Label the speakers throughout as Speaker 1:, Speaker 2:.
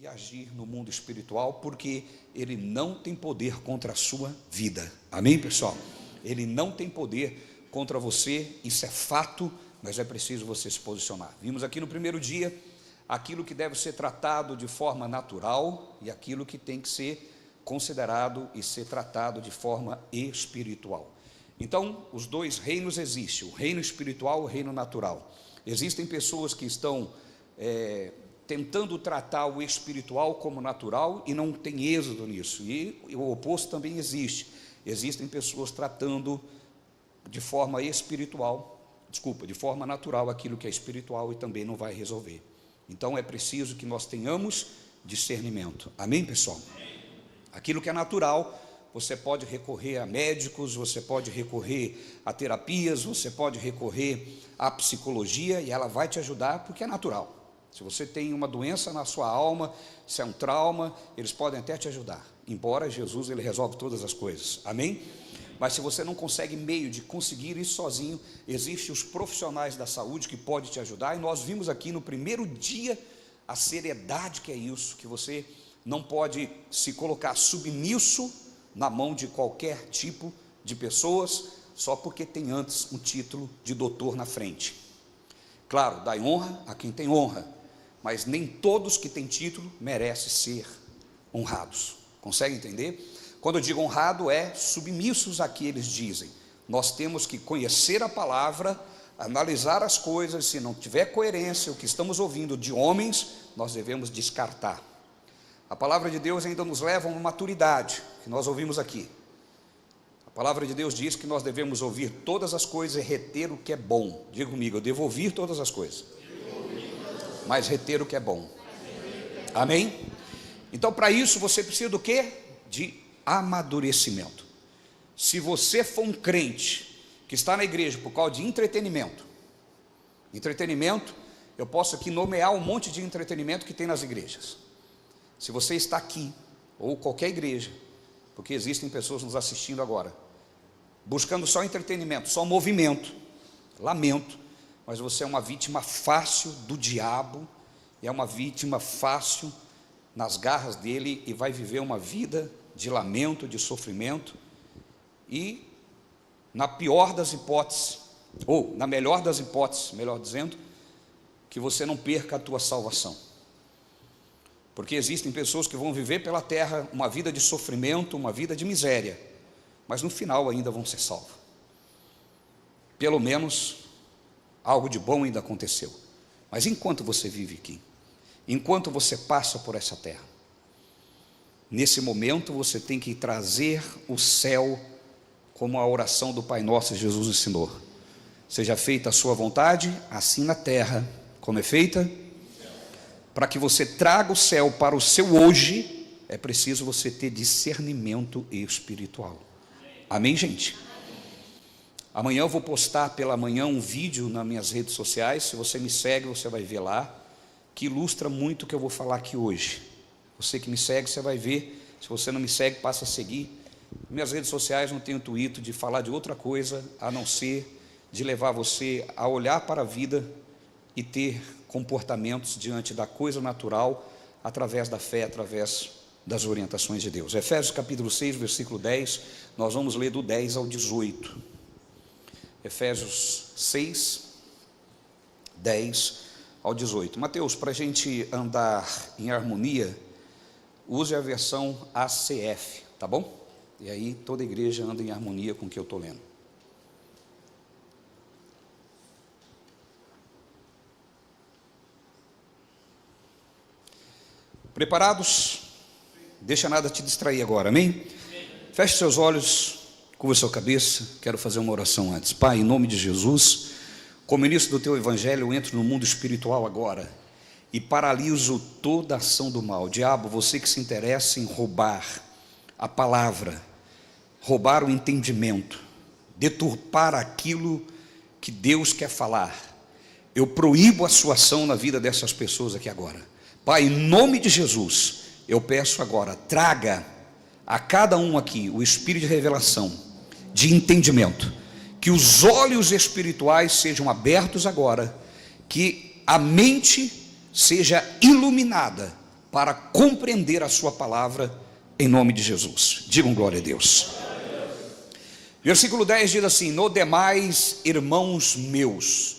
Speaker 1: e agir no mundo espiritual, porque ele não tem poder contra a sua vida. Amém, pessoal? Ele não tem poder contra você, isso é fato, mas é preciso você se posicionar. Vimos aqui no primeiro dia aquilo que deve ser tratado de forma natural e aquilo que tem que ser considerado e ser tratado de forma espiritual. Então, os dois reinos existem, o reino espiritual e o reino natural. Existem pessoas que estão tentando tratar o espiritual como natural e não tem êxito nisso, e o oposto também existe. Existem pessoas tratando de forma de forma natural aquilo que é espiritual e também não vai resolver. Então é preciso que nós tenhamos discernimento. Amém, pessoal? Aquilo que é natural, você pode recorrer a médicos, você pode recorrer a terapias, você pode recorrer à psicologia e ela vai te ajudar porque é natural. Se você tem uma doença na sua alma, se é um trauma, eles podem até te ajudar, embora Jesus ele resolve todas as coisas, amém? Mas se você não consegue meio de conseguir isso sozinho, existem os profissionais da saúde que podem te ajudar, e nós vimos aqui no primeiro dia a seriedade que é isso, que você não pode se colocar submisso na mão de qualquer tipo de pessoas, só porque tem antes um título de doutor na frente. Claro, dá honra a quem tem honra, mas nem todos que têm título merecem ser honrados. Consegue entender? Quando eu digo honrado, é submissos a que eles dizem. Nós temos que conhecer a palavra, analisar as coisas, se não tiver coerência, o que estamos ouvindo de homens, nós devemos descartar. A palavra de Deus ainda nos leva a uma maturidade, que nós ouvimos aqui. A palavra de Deus diz que nós devemos ouvir todas as coisas e reter o que é bom. Diga comigo, eu devo ouvir todas as coisas, mas reter o que é bom. Amém? Então, para isso, você precisa do quê? De amadurecimento. Se você for um crente que está na igreja por causa de entretenimento, eu posso aqui nomear um monte de entretenimento que tem nas igrejas. Se você está aqui, ou qualquer igreja, porque existem pessoas nos assistindo agora, buscando só entretenimento, só movimento, lamento, mas você é uma vítima fácil do diabo, e é uma vítima fácil nas garras dele, e vai viver uma vida de lamento, de sofrimento, e na pior das hipóteses, ou na melhor das hipóteses, melhor dizendo, que você não perca a tua salvação. Porque existem pessoas que vão viver pela terra uma vida de sofrimento, uma vida de miséria, mas no final ainda vão ser salvos. Pelo menos algo de bom ainda aconteceu. Mas enquanto você vive aqui, enquanto você passa por essa terra, nesse momento você tem que trazer o céu, como a oração do Pai Nosso Jesus ensinou. Seja feita a sua vontade, assim na terra, como é feita. Para que você traga o céu para o seu hoje, é preciso você ter discernimento espiritual. Amém, gente? Amanhã eu vou postar pela manhã um vídeo nas minhas redes sociais. Se você me segue, você vai ver lá, que ilustra muito o que eu vou falar aqui hoje. Você que me segue, você vai ver. Se você não me segue, passa a seguir. Minhas redes sociais não têm o intuito de falar de outra coisa, a não ser de levar você a olhar para a vida e ter comportamentos diante da coisa natural, através da fé, através das orientações de Deus. Efésios capítulo 6, versículo 10, nós vamos ler do 10 ao 18. Efésios 6, 10 ao 18. Mateus, para a gente andar em harmonia, use a versão ACF, tá bom? E aí toda a igreja anda em harmonia com o que eu estou lendo. Preparados? Deixa nada te distrair agora, amém? Feche seus olhos, curva sua cabeça. Quero fazer uma oração antes. Pai, em nome de Jesus, como ministro do teu evangelho, eu entro no mundo espiritual agora e paraliso toda ação do mal. Diabo, você que se interessa em roubar a palavra, roubar o entendimento, deturpar aquilo que Deus quer falar, eu proíbo a sua ação na vida dessas pessoas aqui agora. Pai, em nome de Jesus, eu peço agora, traga a cada um aqui o espírito de revelação, de entendimento, que os olhos espirituais sejam abertos agora, que a mente seja iluminada para compreender a sua palavra, em nome de Jesus. Digam glória a Deus. Versículo 10 diz assim: no demais, irmãos meus,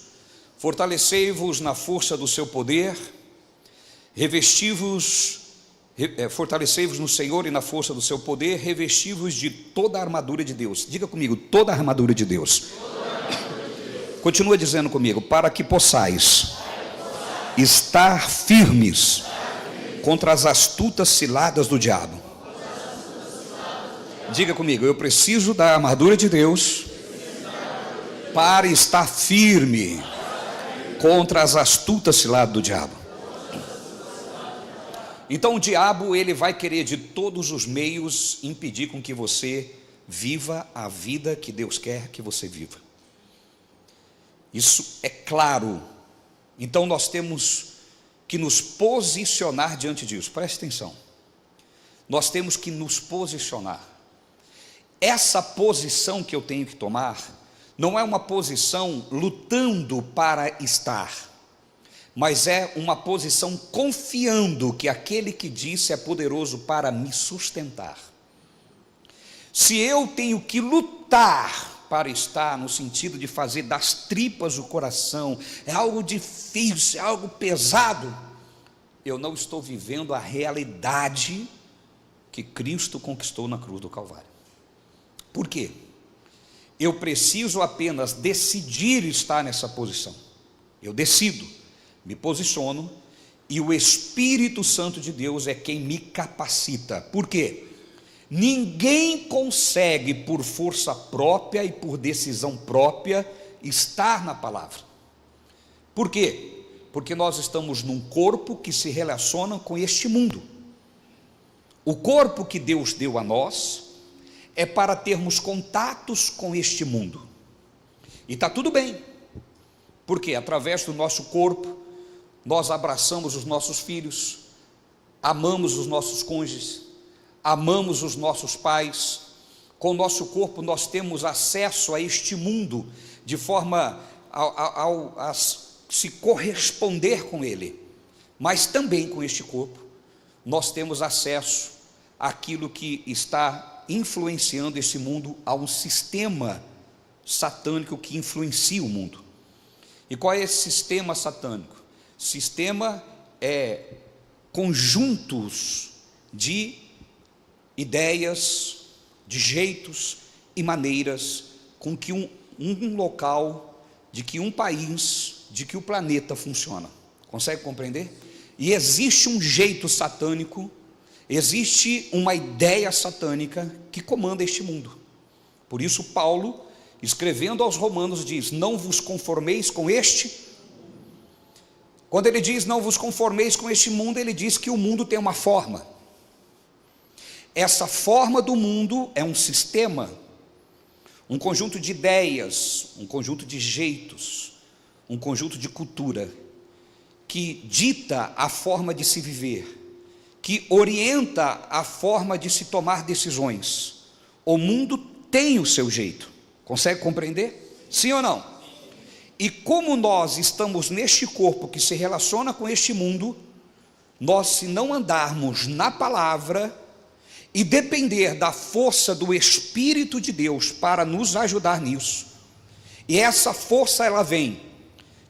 Speaker 1: fortalecei-vos na força do seu poder, fortalecei-vos no Senhor e na força do seu poder, revesti-vos de toda a armadura de Deus. Diga comigo, toda a armadura de Deus. Continua dizendo comigo, para que possais estar firmes contra as astutas ciladas do diabo. Diga comigo, eu preciso da armadura de Deus para estar firme contra as astutas ciladas do diabo. Então o diabo, ele vai querer de todos os meios impedir com que você viva a vida que Deus quer que você viva. Isso é claro. Então nós temos que nos posicionar diante disso. Preste atenção. Nós temos que nos posicionar. Essa posição que eu tenho que tomar não é uma posição lutando para estar, mas é uma posição confiando que aquele que disse é poderoso para me sustentar. Se eu tenho que lutar para estar, no sentido de fazer das tripas o coração, é algo difícil, é algo pesado, eu não estou vivendo a realidade que Cristo conquistou na cruz do Calvário. Por quê? Eu preciso apenas decidir estar nessa posição. Eu decido, me posiciono, e o Espírito Santo de Deus é quem me capacita. Por quê? Ninguém consegue por força própria e por decisão própria estar na palavra. Por quê? Porque nós estamos num corpo que se relaciona com este mundo. O corpo que Deus deu a nós é para termos contatos com este mundo. E está tudo bem, porque através do nosso corpo nós abraçamos os nossos filhos, amamos os nossos cônjuges, amamos os nossos pais. Com o nosso corpo nós temos acesso a este mundo de forma a se corresponder com ele. Mas também com este corpo nós temos acesso àquilo que está influenciando esse mundo, a um sistema satânico que influencia o mundo. E qual é esse sistema satânico? Sistema é conjuntos de ideias, de jeitos e maneiras com que um local, de que um país, de que o planeta funciona. Consegue compreender? E existe um jeito satânico, existe uma ideia satânica que comanda este mundo. Por isso Paulo, escrevendo aos Romanos, diz: não vos conformeis com este. Quando ele diz não vos conformeis com este mundo, ele diz que o mundo tem uma forma. Essa forma do mundo é um sistema, um conjunto de ideias, um conjunto de jeitos, um conjunto de cultura, que dita a forma de se viver, que orienta a forma de se tomar decisões. O mundo tem o seu jeito. Consegue compreender? Sim ou não? E como nós estamos neste corpo que se relaciona com este mundo, nós, se não andarmos na palavra e depender da força do Espírito de Deus para nos ajudar nisso, e essa força ela vem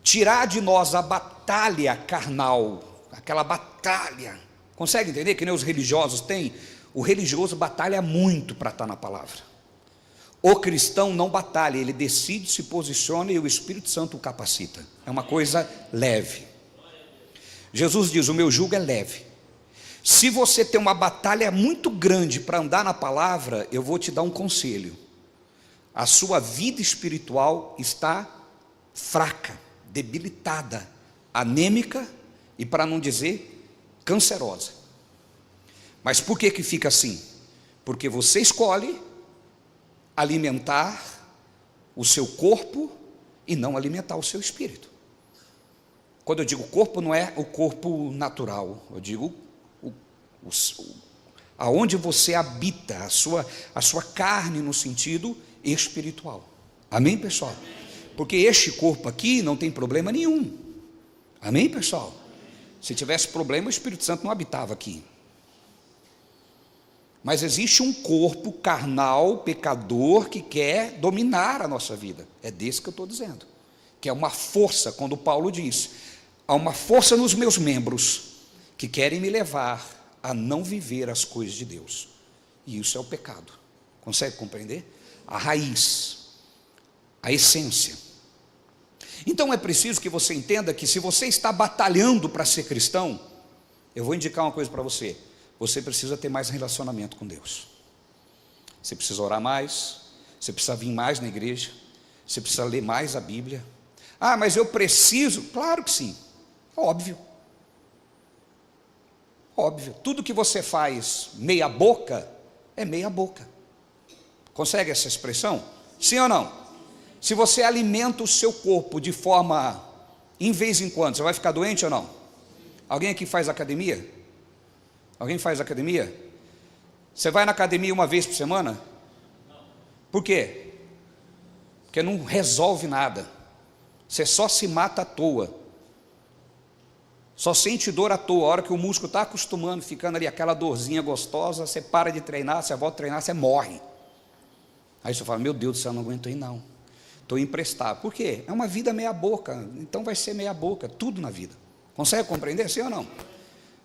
Speaker 1: tirar de nós a batalha carnal, aquela batalha. Consegue entender que nem os religiosos têm? O religioso batalha muito para estar na palavra. O cristão não batalha, ele decide, se posiciona e o Espírito Santo o capacita. É uma coisa leve. Jesus diz: o meu jugo é leve. Se você tem uma batalha muito grande para andar na palavra, eu vou te dar um conselho. A sua vida espiritual está fraca, debilitada, anêmica e, para não dizer, cancerosa. Mas por que que fica assim? Porque você escolhe alimentar o seu corpo e não alimentar o seu espírito. Quando eu digo corpo, não é o corpo natural, eu digo aonde você habita, a sua carne no sentido espiritual. Amém, pessoal? Porque este corpo aqui não tem problema nenhum. Amém, pessoal? Se tivesse problema, o Espírito Santo não habitava aqui. Mas existe um corpo carnal, pecador, que quer dominar a nossa vida. É desse que eu estou dizendo. Que é uma força, quando Paulo diz, há uma força nos meus membros que querem me levar a não viver as coisas de Deus. E isso é o pecado. Consegue compreender? A raiz, a essência. Então é preciso que você entenda que se você está batalhando para ser cristão, eu vou indicar uma coisa para você. Você precisa ter mais relacionamento com Deus. Você precisa orar mais, você precisa vir mais na igreja, você precisa ler mais a Bíblia. Ah, mas eu preciso. Claro que sim, óbvio. Óbvio, tudo que você faz meia boca, é meia boca. Consegue essa expressão? Sim ou não? Se você alimenta o seu corpo de forma, em vez em quando, você vai ficar doente ou não? Alguém aqui faz academia? Alguém faz academia? Você vai na academia uma vez por semana? Por quê? Porque não resolve nada. Você só se mata à toa. Só sente dor à toa. A hora que o músculo está acostumando, ficando ali aquela dorzinha gostosa, você para de treinar, você volta a treinar, você morre. Aí você fala, meu Deus do céu, não aguento aí não. Estou emprestado. Por quê? É uma vida meia boca. Então vai ser meia boca, tudo na vida. Consegue compreender, sim ou não?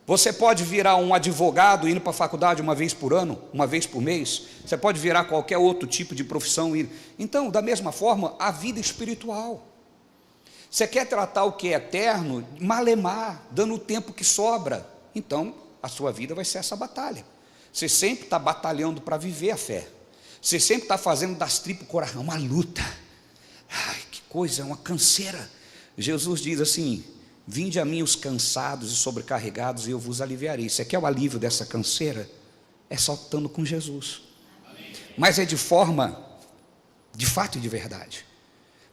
Speaker 1: Você pode virar um advogado indo para a faculdade uma vez por ano, uma vez por mês. Você pode virar qualquer outro tipo de profissão. Então, da mesma forma, a vida espiritual. Você quer tratar o que é eterno, malemar, dando o tempo que sobra. Então, a sua vida vai ser essa batalha. Você sempre está batalhando para viver a fé. Você sempre está fazendo das tripas o coração, uma luta. Ai, que coisa, é uma canseira. Jesus diz assim, vinde a mim os cansados e sobrecarregados e eu vos aliviarei. Você quer o alívio dessa canseira? É só estando com Jesus. Mas é de forma, de fato e de verdade.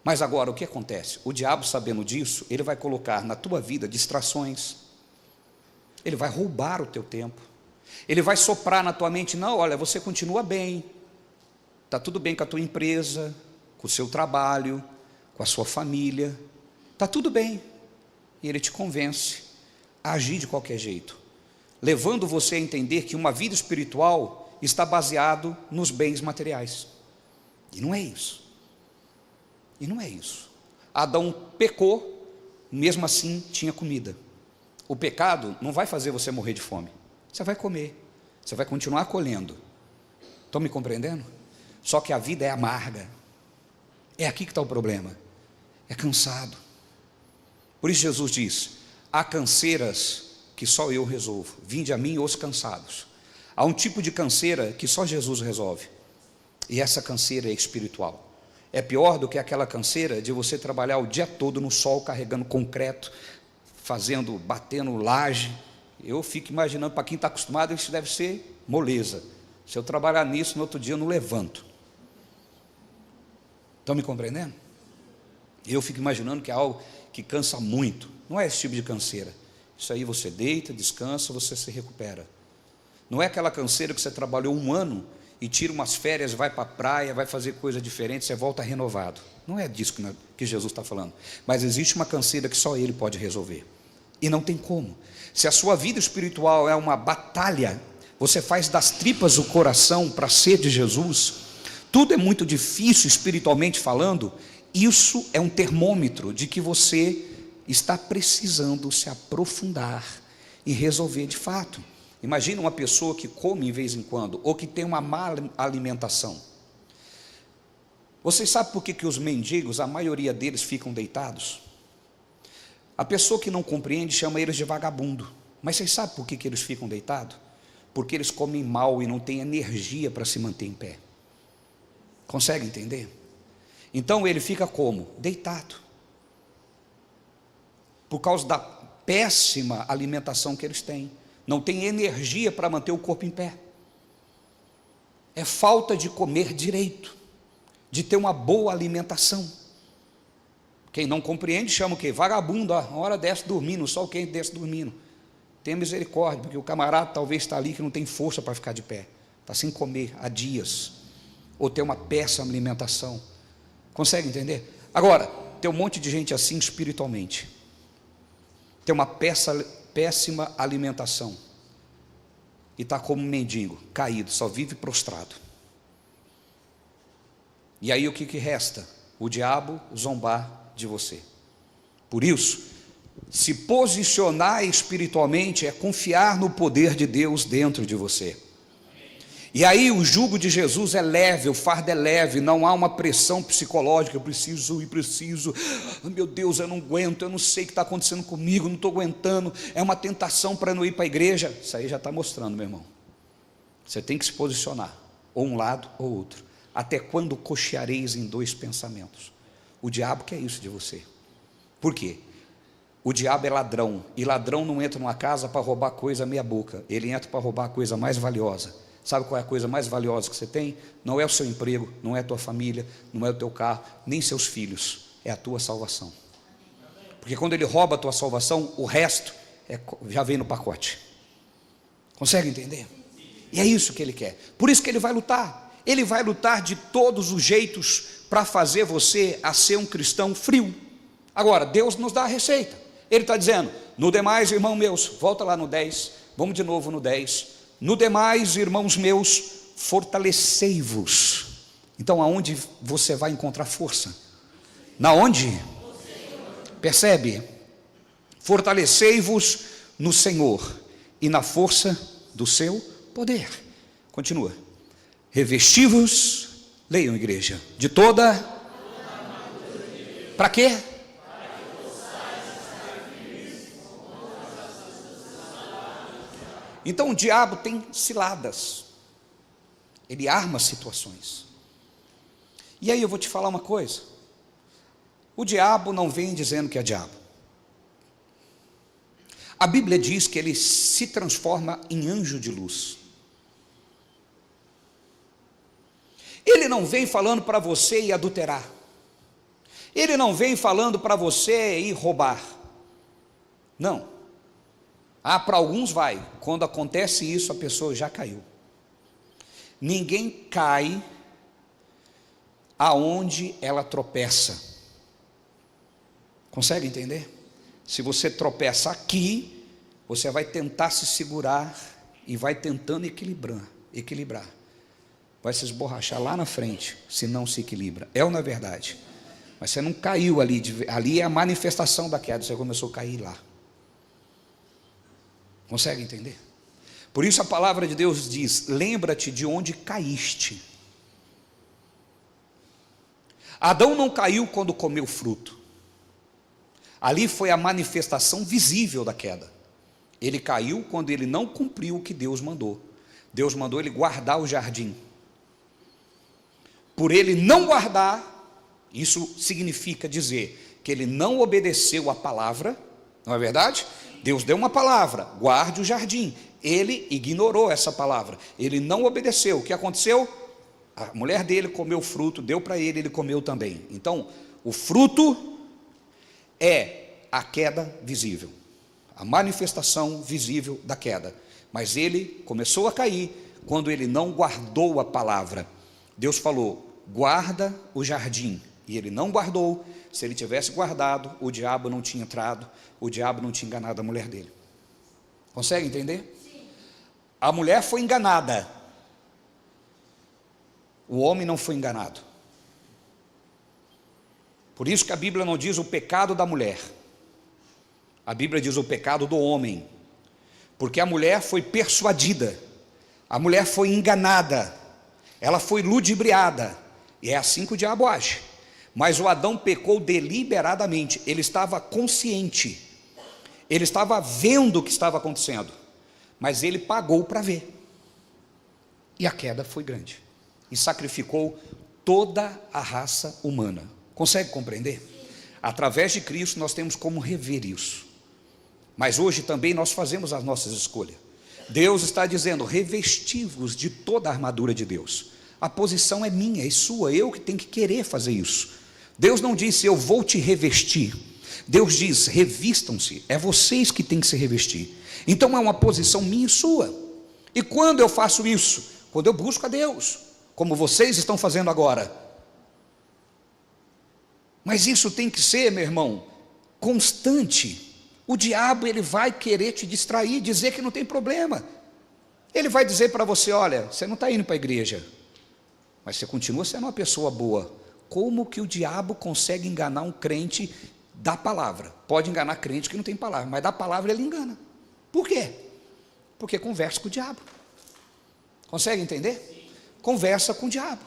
Speaker 1: Mas agora o que acontece? O diabo, sabendo disso, ele vai colocar na tua vida distrações. Ele vai roubar o teu tempo. Ele vai soprar na tua mente, não, olha, você continua bem. Está tudo bem com a tua empresa, com o seu trabalho, com a sua família. Está tudo bem. E ele te convence a agir de qualquer jeito, levando você a entender que uma vida espiritual está baseado nos bens materiais. E não é isso. E não é isso. Adão pecou, mesmo assim tinha comida. O pecado não vai fazer você morrer de fome. Você vai comer, você vai continuar colhendo. Estão me compreendendo? Só que a vida é amarga. É aqui que está o problema. É cansado. Por isso Jesus diz, há canseiras que só eu resolvo, vinde a mim os cansados. Há um tipo de canseira que só Jesus resolve, e essa canseira é espiritual. É pior do que aquela canseira de você trabalhar o dia todo no sol, carregando concreto, batendo laje. Eu fico imaginando, para quem está acostumado, isso deve ser moleza. Se eu trabalhar nisso, no outro dia eu não levanto. Estão me compreendendo? Eu fico imaginando que é algo que cansa muito. Não é esse tipo de canseira. Isso aí você deita, descansa, você se recupera. Não é aquela canseira que você trabalhou um ano e tira umas férias, vai para a praia, vai fazer coisa diferente, você volta renovado. Não é disso que Jesus está falando. Mas existe uma canseira que só Ele pode resolver. E não tem como. Se a sua vida espiritual é uma batalha, você faz das tripas o coração para ser de Jesus, tudo é muito difícil espiritualmente falando. Isso é um termômetro de que você está precisando se aprofundar e resolver de fato. Imagina uma pessoa que come de vez em quando, ou que tem uma má alimentação. Vocês sabem por que os mendigos, a maioria deles, ficam deitados? A pessoa que não compreende chama eles de vagabundo. Mas vocês sabem por que eles ficam deitados? Porque eles comem mal e não têm energia para se manter em pé. Consegue entender? Então ele fica como? Deitado. Por causa da péssima alimentação que eles têm. Não tem energia para manter o corpo em pé. É falta de comer direito, de ter uma boa alimentação. Quem não compreende chama o quê? Vagabundo, uma hora desce dormindo, só quem desce dormindo. Tenha misericórdia, porque o camarada talvez está ali que não tem força para ficar de pé. Está sem comer há dias. Ou ter uma péssima alimentação. Consegue entender? Agora, tem um monte de gente assim espiritualmente. Tem uma péssima alimentação e está como um mendigo, caído, só vive prostrado. E aí o que resta? O diabo zombar de você. Por isso, se posicionar espiritualmente é confiar no poder de Deus dentro de você. E aí o jugo de Jesus é leve, o fardo é leve, não há uma pressão psicológica, eu preciso, meu Deus, eu não aguento, eu não sei o que está acontecendo comigo, não estou aguentando, é uma tentação para não ir para a igreja. Isso aí já está mostrando, meu irmão. Você tem que se posicionar, ou um lado ou outro. Até quando cocheareis em dois pensamentos? O diabo quer isso de você. Por quê? O diabo é ladrão, e ladrão não entra numa casa para roubar coisa meia boca, ele entra para roubar a coisa mais valiosa. Sabe qual é a coisa mais valiosa que você tem? Não é o seu emprego, não é a tua família, não é o teu carro, nem seus filhos, é a tua salvação. Porque quando ele rouba a tua salvação, o resto já vem no pacote. Consegue entender? E é isso que ele quer. Por isso que ele vai lutar. Ele vai lutar de todos os jeitos para fazer você a ser um cristão frio. Agora, Deus nos dá a receita. Ele está dizendo, no demais, irmãos meus, volta lá no 10, vamos de novo no 10. No demais, irmãos meus, fortalecei-vos. Então, aonde você vai encontrar força? Na onde? Percebe? Fortalecei-vos no Senhor e na força do seu poder. Continua. Revesti-vos, leiam, igreja, de toda. Para quê? Então o diabo tem ciladas, ele arma situações. E aí eu vou te falar uma coisa: o diabo não vem dizendo que é diabo. A Bíblia diz que ele se transforma em anjo de luz. Ele não vem falando para você ir adulterar, ele não vem falando para você ir roubar, não. Para alguns vai, quando acontece isso a pessoa já caiu. Ninguém cai aonde ela tropeça. Consegue entender? Se você tropeça aqui, você vai tentar se segurar e vai tentando equilibrar. Vai se esborrachar lá na frente, se não se equilibra. É ou não é verdade? Mas você não caiu ali, ali é a manifestação da queda, você começou a cair lá. Consegue entender? Por isso a palavra de Deus diz, lembra-te de onde caíste. Adão não caiu quando comeu fruto. Ali foi a manifestação visível da queda. Ele caiu quando ele não cumpriu o que Deus mandou. Deus mandou ele guardar o jardim. Por ele não guardar, isso significa dizer que ele não obedeceu a palavra, não é verdade? Deus deu uma palavra, guarde o jardim. Ele ignorou essa palavra, ele não obedeceu. O que aconteceu? A mulher dele comeu o fruto, deu para ele, ele comeu também. Então, o fruto é a queda visível, a manifestação visível da queda. Mas ele começou a cair quando ele não guardou a palavra. Deus falou, guarda o jardim, e ele não guardou. Se ele tivesse guardado, o diabo não tinha entrado, o diabo não tinha enganado a mulher dele. Consegue entender? Sim. A mulher foi enganada, o homem não foi enganado. Por isso que a Bíblia não diz o pecado da mulher, a Bíblia diz o pecado do homem, porque a mulher foi persuadida, a mulher foi enganada, ela foi ludibriada, e é assim que o diabo age. Mas o Adão pecou deliberadamente, ele estava consciente, ele estava vendo o que estava acontecendo, mas ele pagou para ver, e a queda foi grande, e sacrificou toda a raça humana. Consegue compreender? Através de Cristo nós temos como rever isso, mas hoje também nós fazemos as nossas escolhas. Deus está dizendo, revesti-vos de toda a armadura de Deus. A posição é minha e sua, eu que tenho que querer fazer isso. Deus não disse, eu vou te revestir. Deus diz, revistam-se, é vocês que têm que se revestir. Então é uma posição minha e sua. E quando eu faço isso? Quando eu busco a Deus, como vocês estão fazendo agora. Mas isso tem que ser, meu irmão, constante. O diabo, ele vai querer te distrair, dizer que não tem problema. Ele vai dizer para você: olha, você não está indo para a igreja, mas você continua sendo uma pessoa boa. Como que o diabo consegue enganar um crente da palavra? Pode enganar crente que não tem palavra, mas da palavra ele engana. Por quê? Porque conversa com o diabo. Consegue entender? Conversa com o diabo.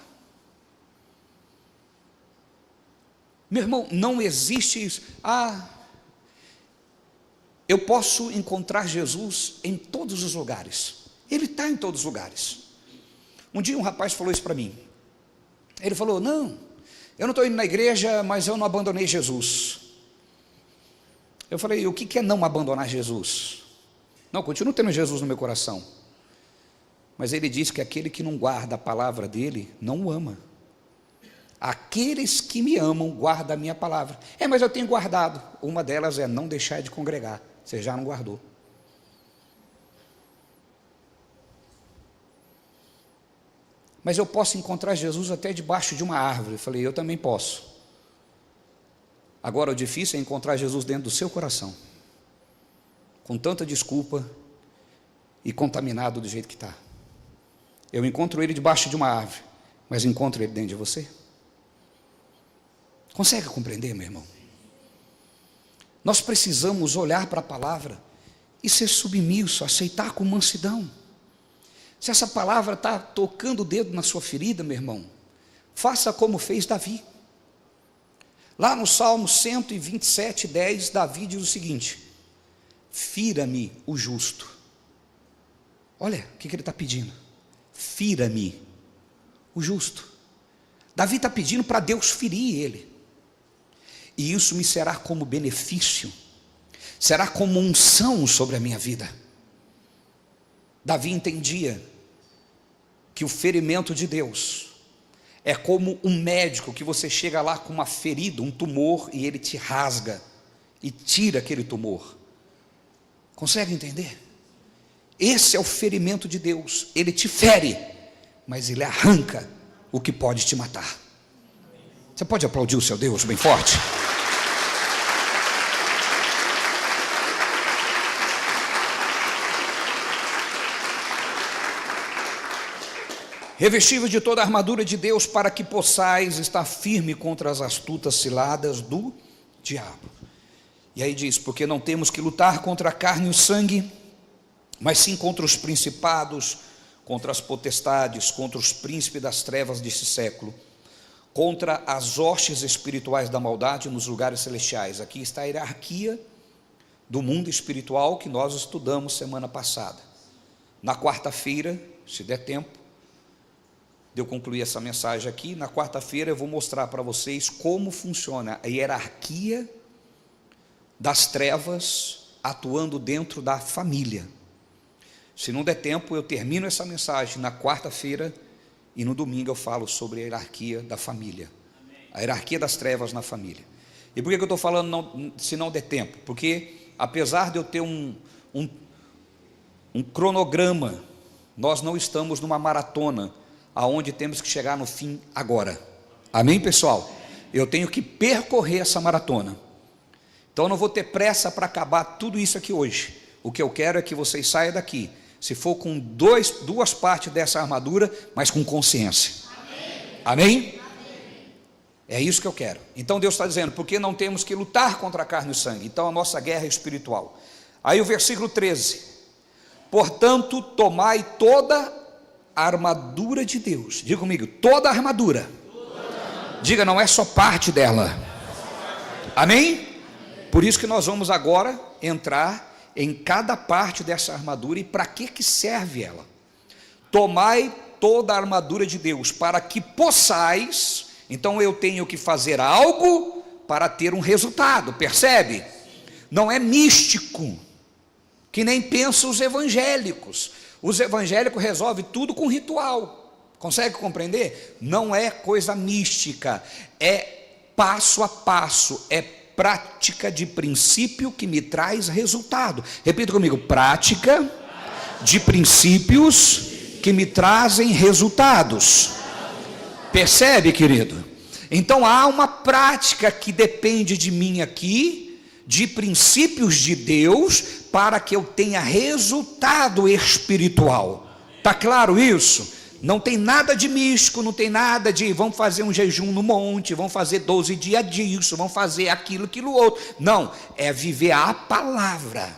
Speaker 1: Meu irmão, não existe isso. Eu posso encontrar Jesus em todos os lugares. Ele está em todos os lugares. Um dia um rapaz falou isso para mim. Ele falou: não, eu não estou indo na igreja, mas eu não abandonei Jesus. Eu falei: o que é não abandonar Jesus? Não, continuo tendo Jesus no meu coração. Mas ele disse que aquele que não guarda a palavra dele, não o ama. Aqueles que me amam, guardam a minha palavra. Mas eu tenho guardado. Uma delas é não deixar de congregar. Você já não guardou. Mas eu posso encontrar Jesus até debaixo de uma árvore. Eu falei: eu também posso. Agora o difícil é encontrar Jesus dentro do seu coração, com tanta desculpa e contaminado do jeito que está. Eu encontro ele debaixo de uma árvore, mas encontro ele dentro de você. Consegue compreender, meu irmão? Nós precisamos olhar para a palavra e ser submisso, aceitar com mansidão. Se essa palavra está tocando o dedo na sua ferida, meu irmão, faça como fez Davi. Lá no Salmo 127, 10, Davi diz o seguinte: fira-me o justo. Olha o que ele está pedindo: fira-me o justo. Davi está pedindo para Deus ferir ele, e isso me será como benefício, será como unção sobre a minha vida. Davi entendia que o ferimento de Deus é como um médico que você chega lá com uma ferida, um tumor, e ele te rasga e tira aquele tumor. Consegue entender? Esse é o ferimento de Deus. Ele te fere, mas ele arranca o que pode te matar. Você pode aplaudir o seu Deus bem forte? Revestível de toda a armadura de Deus, para que possais estar firme contra as astutas ciladas do diabo. E aí diz: porque não temos que lutar contra a carne e o sangue, mas sim contra os principados, contra as potestades, contra os príncipes das trevas deste século, contra as hostes espirituais da maldade nos lugares celestiais. Aqui está a hierarquia do mundo espiritual que nós estudamos semana passada. Na quarta-feira, se der tempo de eu concluir essa mensagem aqui, na quarta-feira eu vou mostrar para vocês como funciona a hierarquia das trevas atuando dentro da família. Se não der tempo, eu termino essa mensagem na quarta-feira, e no domingo eu falo sobre a hierarquia da família. A hierarquia das trevas na família. E por que eu estou falando se não der tempo? Porque apesar de eu ter um cronograma, nós não estamos numa maratona, aonde temos que chegar no fim agora. Amém, pessoal? Eu tenho que percorrer essa maratona. Então eu não vou ter pressa para acabar tudo isso aqui hoje. O que eu quero é que vocês saiam daqui, se for com duas partes dessa armadura, mas com consciência. Amém? Amém? É isso que eu quero. Então Deus está dizendo: porque não temos que lutar contra a carne e o sangue. Então a nossa guerra é espiritual. Aí o versículo 13: portanto, tomai toda a armadura de Deus. Diga comigo: toda a armadura. Diga, não é só parte dela. Amém? Por isso que nós vamos agora entrar em cada parte dessa armadura e para que serve ela. Tomai toda a armadura de Deus, para que possais. Então eu tenho que fazer algo para ter um resultado, percebe? Não é místico, que nem pensam os evangélicos. Os evangélicos resolvem tudo com ritual. Consegue compreender? Não é coisa mística, é passo a passo, é prática de princípio que me traz resultado. Repita comigo: prática de princípios que me trazem resultados. Percebe, querido? Então há uma prática que depende de mim aqui, de princípios de Deus para que eu tenha resultado espiritual. Está claro isso? Não tem nada de místico, não tem nada de vamos fazer um jejum no monte, vamos fazer 12 dias disso, vamos fazer aquilo outro. Não, é viver a palavra,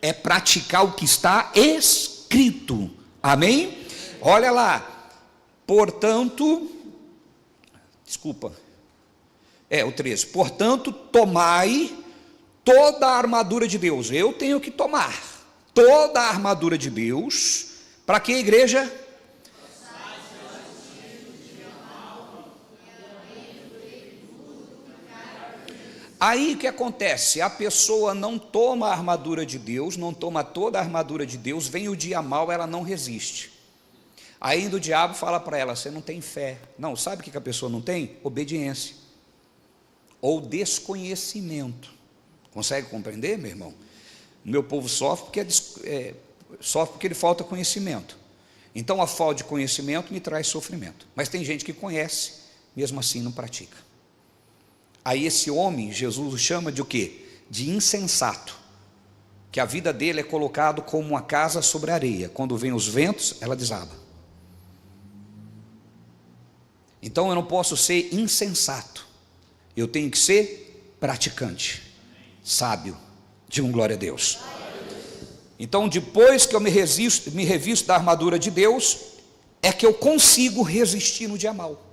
Speaker 1: é praticar o que está escrito. Amém? Olha lá, portanto, o 13, portanto, tomai toda a armadura de Deus. Eu tenho que tomar toda a armadura de Deus, para que a igreja? Aí o que acontece? A pessoa não toma a armadura de Deus, não toma toda a armadura de Deus, vem o dia mau, ela não resiste. Aí o diabo fala para ela, você não tem fé. Não, sabe o que a pessoa não tem? Obediência. Ou desconhecimento. Consegue compreender, meu irmão? O meu povo sofre porque ele falta conhecimento. Então a falta de conhecimento me traz sofrimento. Mas tem gente que conhece, mesmo assim não pratica. Aí esse homem, Jesus o chama de o quê? De insensato. Que a vida dele é colocado como uma casa sobre a areia. Quando vem os ventos, ela desaba. Então eu não posso ser insensato. Eu tenho que ser praticante, sábio. Diga glória a Deus. Então depois que eu me revisto da armadura de Deus, é que eu consigo resistir no dia mau.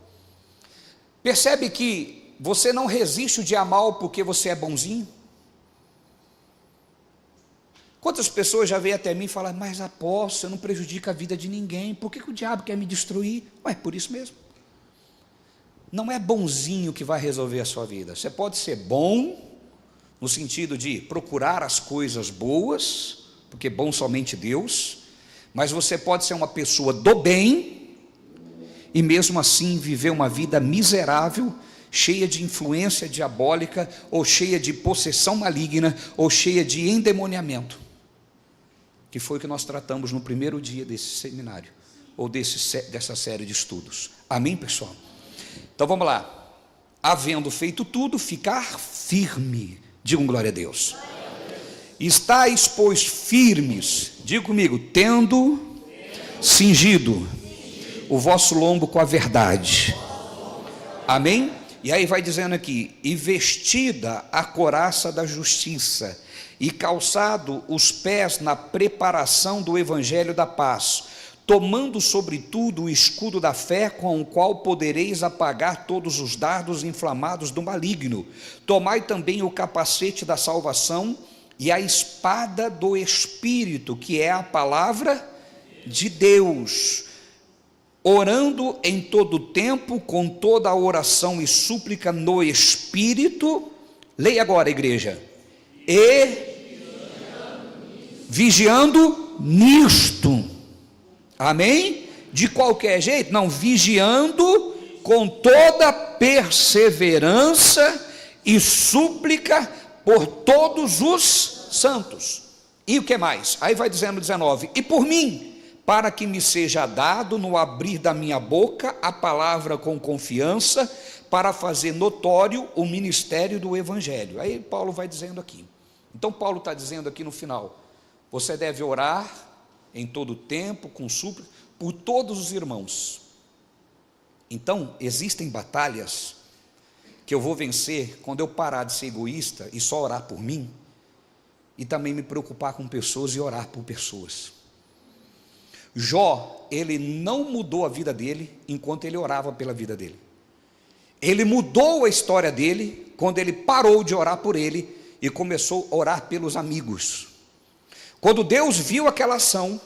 Speaker 1: Percebe que você não resiste o dia mau porque você é bonzinho? Quantas pessoas já veio até mim e falam, mas apóstolo, você não prejudica a vida de ninguém, por que o diabo quer me destruir? Ué, por isso mesmo. Não é bonzinho que vai resolver a sua vida. Você pode ser bom, no sentido de procurar as coisas boas, porque bom somente Deus, mas você pode ser uma pessoa do bem, e mesmo assim viver uma vida miserável, cheia de influência diabólica, ou cheia de possessão maligna, ou cheia de endemoniamento, que foi o que nós tratamos no primeiro dia desse seminário, ou dessa série de estudos. Amém, pessoal? Então vamos lá. Havendo feito tudo, ficar firme. Digam glória a Deus. Estais, pois, firmes. Diga comigo, tendo cingido o vosso lombo com a verdade. Amém? E aí vai dizendo aqui, e vestida a couraça da justiça, e calçado os pés na preparação do evangelho da paz, tomando sobretudo o escudo da fé, com o qual podereis apagar todos os dardos inflamados do maligno. Tomai também o capacete da salvação e a espada do Espírito, que é a palavra de Deus, orando em todo tempo, com toda a oração e súplica no Espírito. Leia agora, igreja. E vigiando nisto. Amém? De qualquer jeito, não, vigiando com toda perseverança e súplica por todos os santos. E o que mais? Aí vai dizendo 19, e por mim, para que me seja dado no abrir da minha boca a palavra com confiança, para fazer notório o ministério do evangelho. Aí Paulo vai dizendo aqui. Então Paulo está dizendo aqui no final, você deve orar em todo tempo, com súplica, por todos os irmãos. Então, existem batalhas que eu vou vencer quando eu parar de ser egoísta e só orar por mim, e também me preocupar com pessoas e orar por pessoas. Jó, ele não mudou a vida dele enquanto ele orava pela vida dele. Ele mudou a história dele quando ele parou de orar por ele e começou a orar pelos amigos. Quando Deus viu aquela ação,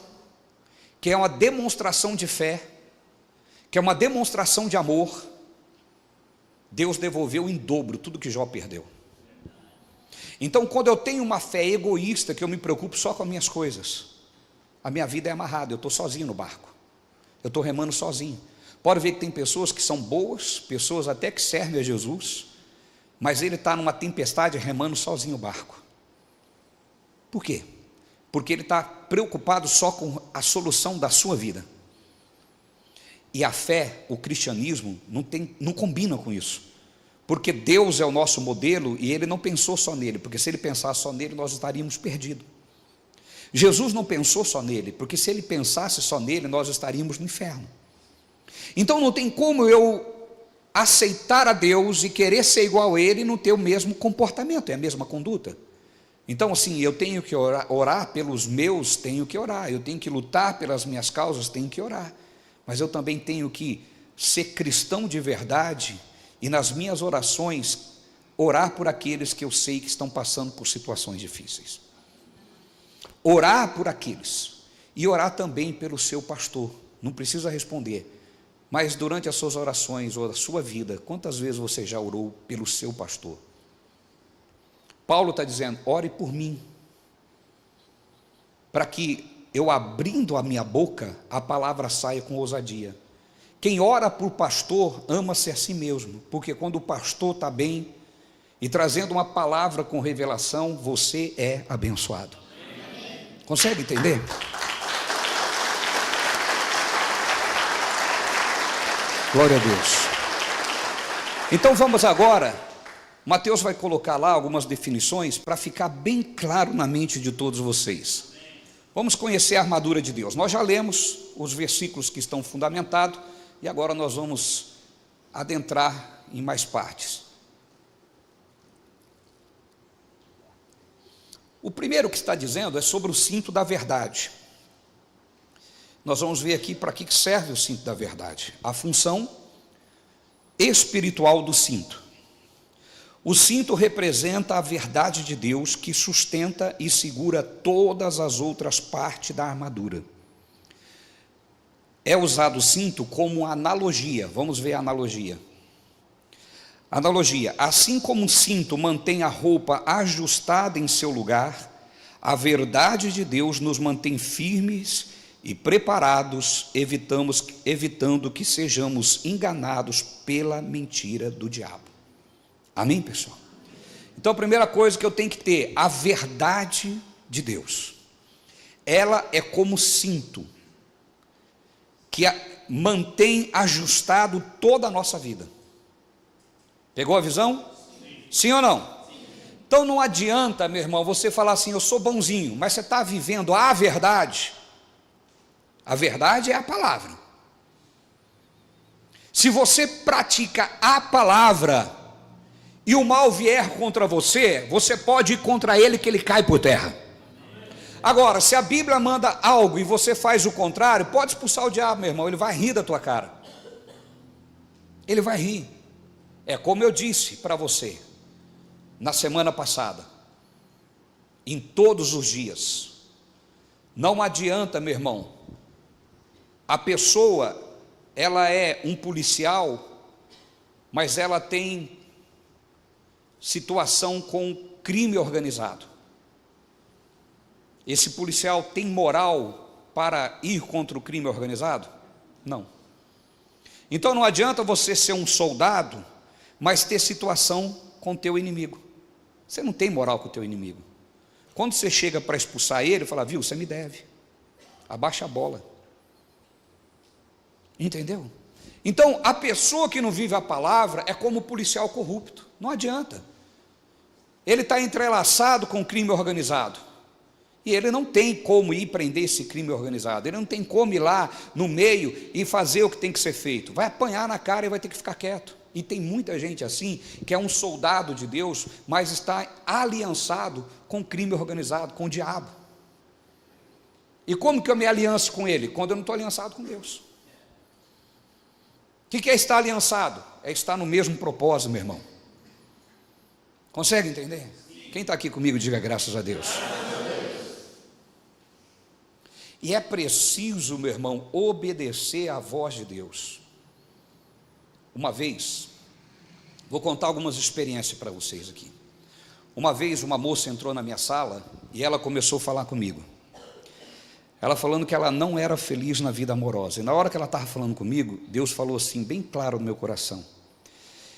Speaker 1: que é uma demonstração de fé, que é uma demonstração de amor, Deus devolveu em dobro tudo que Jó perdeu. Então, quando eu tenho uma fé egoísta, que eu me preocupo só com as minhas coisas, a minha vida é amarrada, eu estou sozinho no barco, eu estou remando sozinho. Pode ver que tem pessoas que são boas, pessoas até que servem a Jesus, mas ele está numa tempestade remando sozinho o barco. Por quê? Porque ele está preocupado só com a solução da sua vida. E a fé, o cristianismo, não combina com isso. porque Deus é o nosso modelo e Ele não pensou só nele, porque se Ele pensasse só nele, nós estaríamos perdidos. Jesus não pensou só nele, porque se Ele pensasse só nele, nós estaríamos no inferno. Então não tem como eu aceitar a Deus e querer ser igual a Ele e não ter o mesmo comportamento, é a mesma conduta. Então assim, eu tenho que orar pelos meus, tenho que orar, eu tenho que lutar pelas minhas causas, tenho que orar, mas eu também tenho que ser cristão de verdade e nas minhas orações orar por aqueles que eu sei que estão passando por situações difíceis. Orar por aqueles e orar também pelo seu pastor. Não precisa responder, mas durante as suas orações ou a sua vida, quantas vezes você já orou pelo seu pastor? Paulo está dizendo, ore por mim, para que eu abrindo a minha boca, a palavra saia com ousadia. Quem ora por pastor, ama-se a si mesmo, porque quando o pastor está bem, e trazendo uma palavra com revelação, você é abençoado. Consegue entender? Glória a Deus. Então vamos agora, Mateus vai colocar lá algumas definições para ficar bem claro na mente de todos vocês. Vamos conhecer a armadura de Deus. Nós já lemos os versículos que estão fundamentados e agora nós vamos adentrar em mais partes. O primeiro que está dizendo é sobre o cinto da verdade. Nós vamos ver aqui para que serve o cinto da verdade. A função espiritual do cinto. O cinto representa a verdade de Deus que sustenta e segura todas as outras partes da armadura. É usado o cinto como analogia. Vamos ver a analogia. Analogia, assim como um cinto mantém a roupa ajustada em seu lugar, a verdade de Deus nos mantém firmes e preparados, evitando que sejamos enganados pela mentira do diabo. Amém, pessoal? Então a primeira coisa que eu tenho que ter, a verdade de Deus. Ela é como cinto, que mantém ajustado toda a nossa vida. Pegou a visão? Sim ou não? Sim. Então não adianta, meu irmão, você falar assim, eu sou bonzinho, mas você está vivendo a verdade. A verdade é a palavra. Se você pratica a palavra e o mal vier contra você, você pode ir contra ele que ele cai por terra. Agora, se a Bíblia manda algo e você faz o contrário, pode expulsar o diabo, meu irmão, ele vai rir da tua cara. Ele vai rir. É como eu disse para você, na semana passada, em todos os dias, não adianta, meu irmão, a pessoa, ela é um policial, mas ela tem situação com crime organizado. Esse policial tem moral para ir contra o crime organizado? Não. Então não adianta você ser um soldado, mas ter situação com o teu inimigo. Você não tem moral com o teu inimigo. Quando você chega para expulsar ele, fala, viu, você me deve. Abaixa a bola. Entendeu? Então, a pessoa que não vive a palavra é como o policial corrupto. Não adianta. Ele está entrelaçado com o crime organizado. E ele não tem como ir prender esse crime organizado. Ele não tem como ir lá no meio e fazer o que tem que ser feito. Vai apanhar na cara e vai ter que ficar quieto. E tem muita gente assim, que é um soldado de Deus, mas está aliançado com o crime organizado, com o diabo. E como que eu me alianço com ele? Quando eu não estou aliançado com Deus. O que é estar aliançado? É estar no mesmo propósito, meu irmão. Consegue entender? Quem está aqui comigo, diga graças a Deus. E é preciso, meu irmão, obedecer à voz de Deus. Uma vez, vou contar algumas experiências para vocês aqui. Uma vez uma moça entrou na minha sala e ela começou a falar comigo. Ela falando que ela não era feliz na vida amorosa. E na hora que ela estava falando comigo, Deus falou assim, bem claro no meu coração.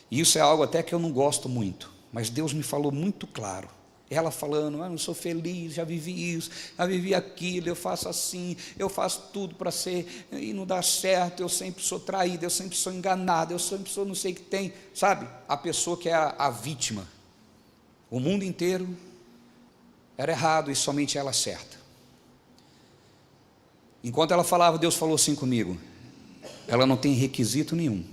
Speaker 1: E isso é algo até que eu não gosto muito, mas Deus me falou muito claro. Ela falando, não sou feliz, já vivi isso, já vivi aquilo, eu faço assim, eu faço tudo para ser, e não dá certo, eu sempre sou traída, eu sempre sou enganada, eu sempre sou não sei o que tem, sabe? A pessoa que é a vítima. O mundo inteiro era errado e somente ela certa. Enquanto ela falava, Deus falou assim comigo, ela não tem requisito nenhum.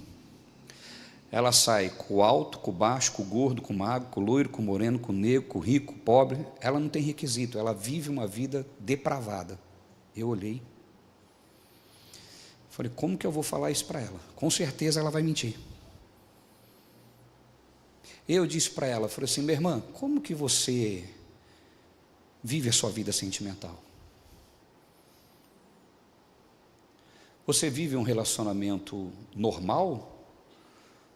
Speaker 1: Ela sai com o alto, com o baixo, com o gordo, com o magro, com o loiro, com o moreno, com o negro, com o rico, com o pobre. Ela não tem requisito, ela vive uma vida depravada. Eu olhei, falei, como que eu vou falar isso para ela? Com certeza ela vai mentir. Eu disse para ela, falei assim, minha irmã, como que você vive a sua vida sentimental? Você vive um relacionamento normal?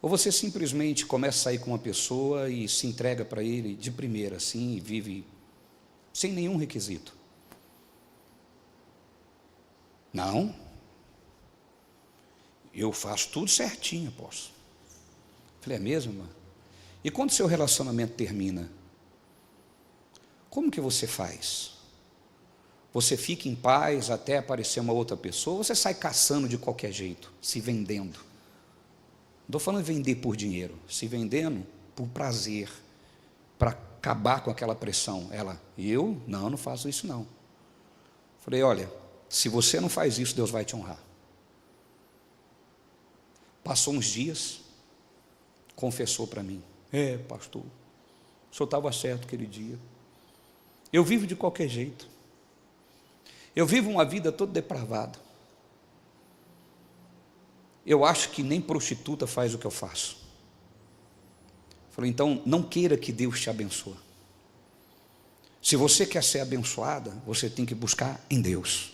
Speaker 1: Ou você simplesmente começa a sair com uma pessoa e se entrega para ele de primeira, assim, e vive sem nenhum requisito? Não. Eu faço tudo certinho, apóstolo. Falei, é mesmo, irmã? E quando seu relacionamento termina, como que você faz? Você fica em paz até aparecer uma outra pessoa, ou você sai caçando de qualquer jeito, se vendendo? Não estou falando de vender por dinheiro, se vendendo por prazer, para acabar com aquela pressão. Ela, eu? Não faço isso não. Falei, olha, se você não faz isso, Deus vai te honrar. Passou uns dias, confessou para mim, pastor, o senhor estava certo aquele dia, eu vivo de qualquer jeito, eu vivo uma vida toda depravada, eu acho que nem prostituta faz o que eu faço. Falei, então não queira que Deus te abençoe. Se você quer ser abençoada, você tem que buscar em Deus.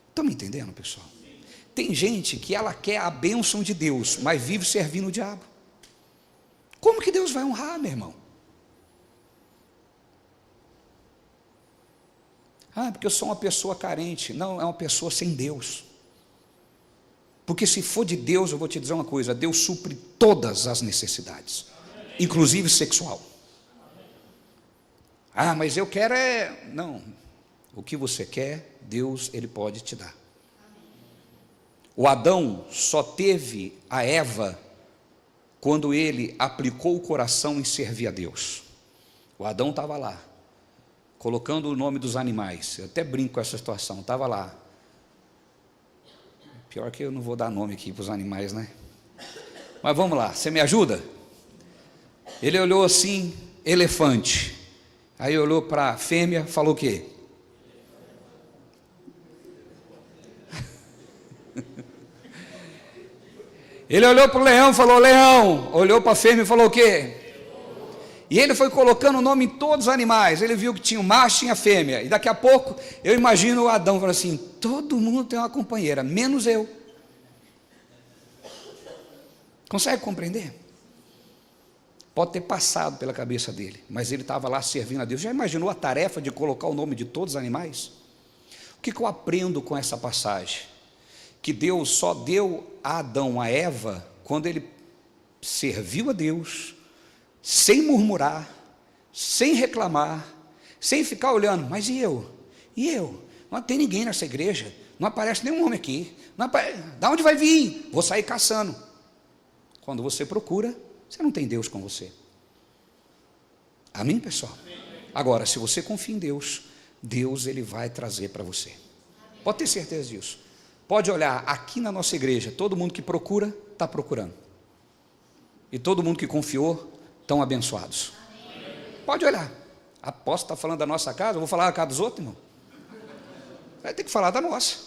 Speaker 1: Estão me entendendo, pessoal? Tem gente que ela quer a bênção de Deus, mas vive servindo o diabo. Como que Deus vai honrar, meu irmão? Porque eu sou uma pessoa carente. Não, é uma pessoa sem Deus. Porque se for de Deus, eu vou te dizer uma coisa, Deus supre todas as necessidades, inclusive sexual. Mas eu quero Não, o que você quer, Deus, Ele pode te dar. O Adão só teve a Eva quando ele aplicou o coração em servir a Deus. O Adão estava lá, colocando o nome dos animais, eu até brinco com essa situação, estava lá. Pior que eu não vou dar nome aqui para os animais, né? Mas vamos lá, você me ajuda? Ele olhou assim, elefante. Aí olhou para a fêmea, falou o quê? Ele olhou para o leão, falou leão. Olhou para a fêmea e falou o quê? E ele foi colocando o nome em todos os animais. Ele viu que tinha o macho e tinha a fêmea. E daqui a pouco, eu imagino o Adão falando assim, todo mundo tem uma companheira, menos eu. Consegue compreender? Pode ter passado pela cabeça dele, mas ele estava lá servindo a Deus. Já imaginou a tarefa de colocar o nome de todos os animais? O que eu aprendo com essa passagem? Que Deus só deu a Adão, a Eva, quando ele serviu a Deus, sem murmurar, sem reclamar, sem ficar olhando, mas e eu? E eu? Não tem ninguém nessa igreja, não aparece nenhum homem aqui, da onde vai vir? Vou sair caçando. Quando você procura, você não tem Deus com você. Amém, pessoal? Agora, se você confia em Deus, Deus Ele vai trazer para você. Pode ter certeza disso. Pode olhar aqui na nossa igreja, todo mundo que procura, está procurando. E todo mundo que confiou, estão abençoados. Pode olhar. Posso estar falando da nossa casa, eu vou falar da casa dos outros, irmão? Vai ter que falar da nossa.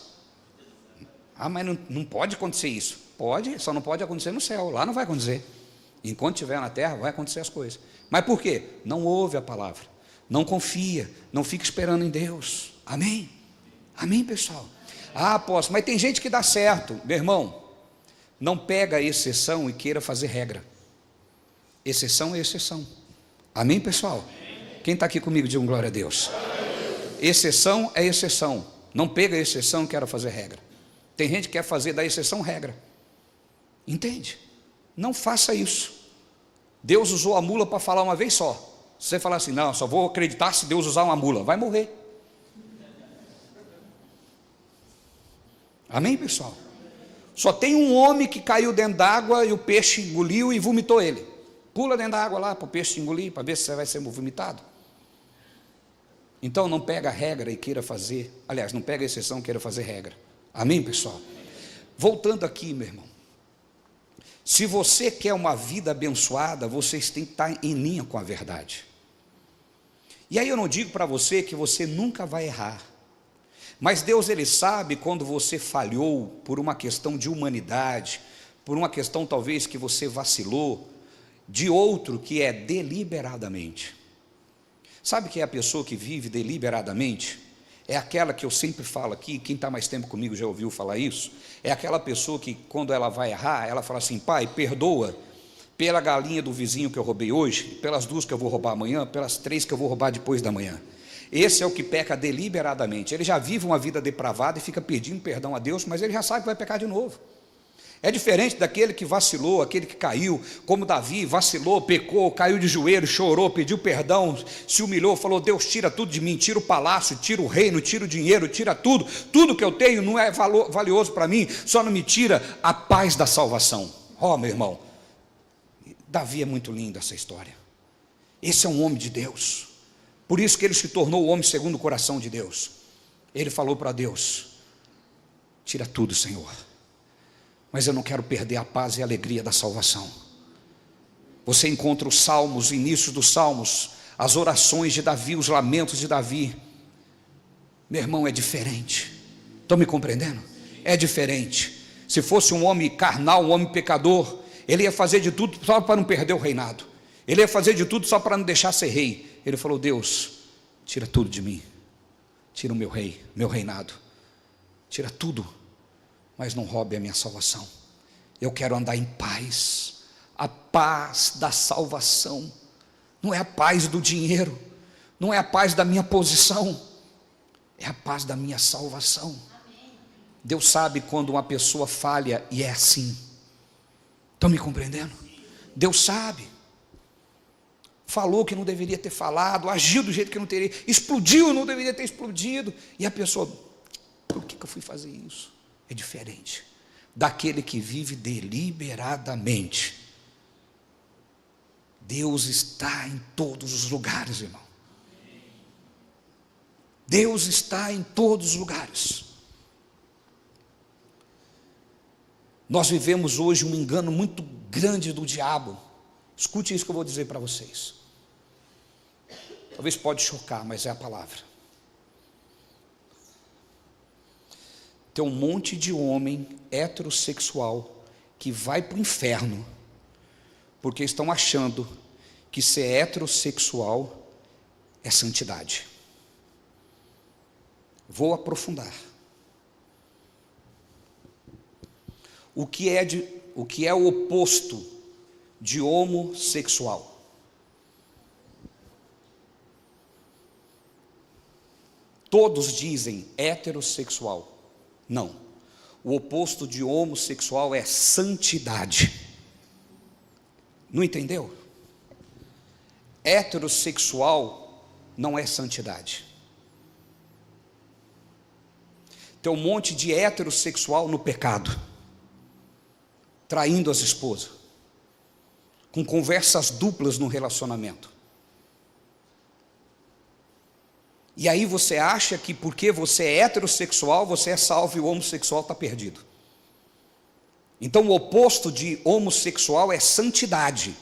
Speaker 1: Mas não pode acontecer isso. Pode, só não pode acontecer no céu, lá não vai acontecer. Enquanto estiver na terra, vai acontecer as coisas. Mas por quê? Não ouve a palavra, não confia, não fica esperando em Deus. Amém? Amém, pessoal? Apóstolo, mas tem gente que dá certo. Meu irmão, não pega a exceção e queira fazer regra. Exceção é exceção. Amém, pessoal? Quem está aqui comigo, diga glória a Deus. Exceção é exceção. Não pega a exceção e queira fazer regra. Tem gente que quer fazer da exceção regra. Entende? Não faça isso. Deus usou a mula para falar uma vez só. Se você falar assim, não, só vou acreditar se Deus usar uma mula, vai morrer. Amém, pessoal? Só tem um homem que caiu dentro d'água e o peixe engoliu e vomitou ele. Pula dentro da água lá para o peixe engolir, para ver se você vai ser vomitado. Então não pega a regra e queira fazer, aliás, não pega a exceção e queira fazer regra. Amém, pessoal? Voltando aqui, meu irmão. Se você quer uma vida abençoada, vocês têm que estar em linha com a verdade. E aí eu não digo para você que você nunca vai errar. Mas Deus, Ele sabe quando você falhou por uma questão de humanidade, por uma questão talvez que você vacilou, de outro que é deliberadamente. Sabe quem é a pessoa que vive deliberadamente? É aquela que eu sempre falo aqui, quem está mais tempo comigo já ouviu falar isso, é aquela pessoa que quando ela vai errar, ela fala assim, pai, perdoa pela galinha do vizinho que eu roubei hoje, pelas 2 que eu vou roubar amanhã, pelas 3 que eu vou roubar depois da manhã. Esse é o que peca deliberadamente, ele já vive uma vida depravada e fica pedindo perdão a Deus, mas ele já sabe que vai pecar de novo. É diferente daquele que vacilou, aquele que caiu, como Davi, vacilou, pecou, caiu de joelho, chorou, pediu perdão, se humilhou, falou, Deus, tira tudo de mim, tira o palácio, tira o reino, tira o dinheiro, tira tudo, tudo que eu tenho não é valioso para mim, só não me tira a paz da salvação. Ó, meu irmão, Davi é muito lindo essa história, esse é um homem de Deus, por isso que ele se tornou o homem segundo o coração de Deus. Ele falou para Deus, tira tudo, Senhor, mas eu não quero perder a paz e a alegria da salvação. Você encontra os salmos, o início dos salmos, as orações de Davi, os lamentos de Davi. Meu irmão, é diferente. Estão me compreendendo? É diferente. Se fosse um homem carnal, um homem pecador, ele ia fazer de tudo só para não perder o reinado. Ele ia fazer de tudo só para não deixar ser rei. Ele falou, Deus, tira tudo de mim. Tira o meu rei, meu reinado. Tira tudo, mas não roube a minha salvação. Eu quero andar em paz, a paz da salvação, não é a paz do dinheiro, não é a paz da minha posição, é a paz da minha salvação. Deus sabe quando uma pessoa falha e é assim. Estão me compreendendo? Deus sabe. Falou que não deveria ter falado, agiu do jeito que não teria, explodiu, não deveria ter explodido, e a pessoa, por que eu fui fazer isso? É diferente daquele que vive deliberadamente. Deus está em todos os lugares, irmão. Deus está em todos os lugares. Nós vivemos hoje um engano muito grande do diabo. Escute isso que eu vou dizer para vocês. Talvez pode chocar, mas é a palavra. Tem um monte de homem heterossexual que vai para o inferno porque estão achando que ser heterossexual é santidade. Vou aprofundar. O que é o oposto de homossexual? Todos dizem heterossexual. Não, o oposto de homossexual é santidade. Não entendeu? Heterossexual não é santidade. Tem um monte de heterossexual no pecado, traindo as esposas, com conversas duplas no relacionamento. E aí você acha que porque você é heterossexual, você é salvo e o homossexual está perdido. Então o oposto de homossexual é santidade.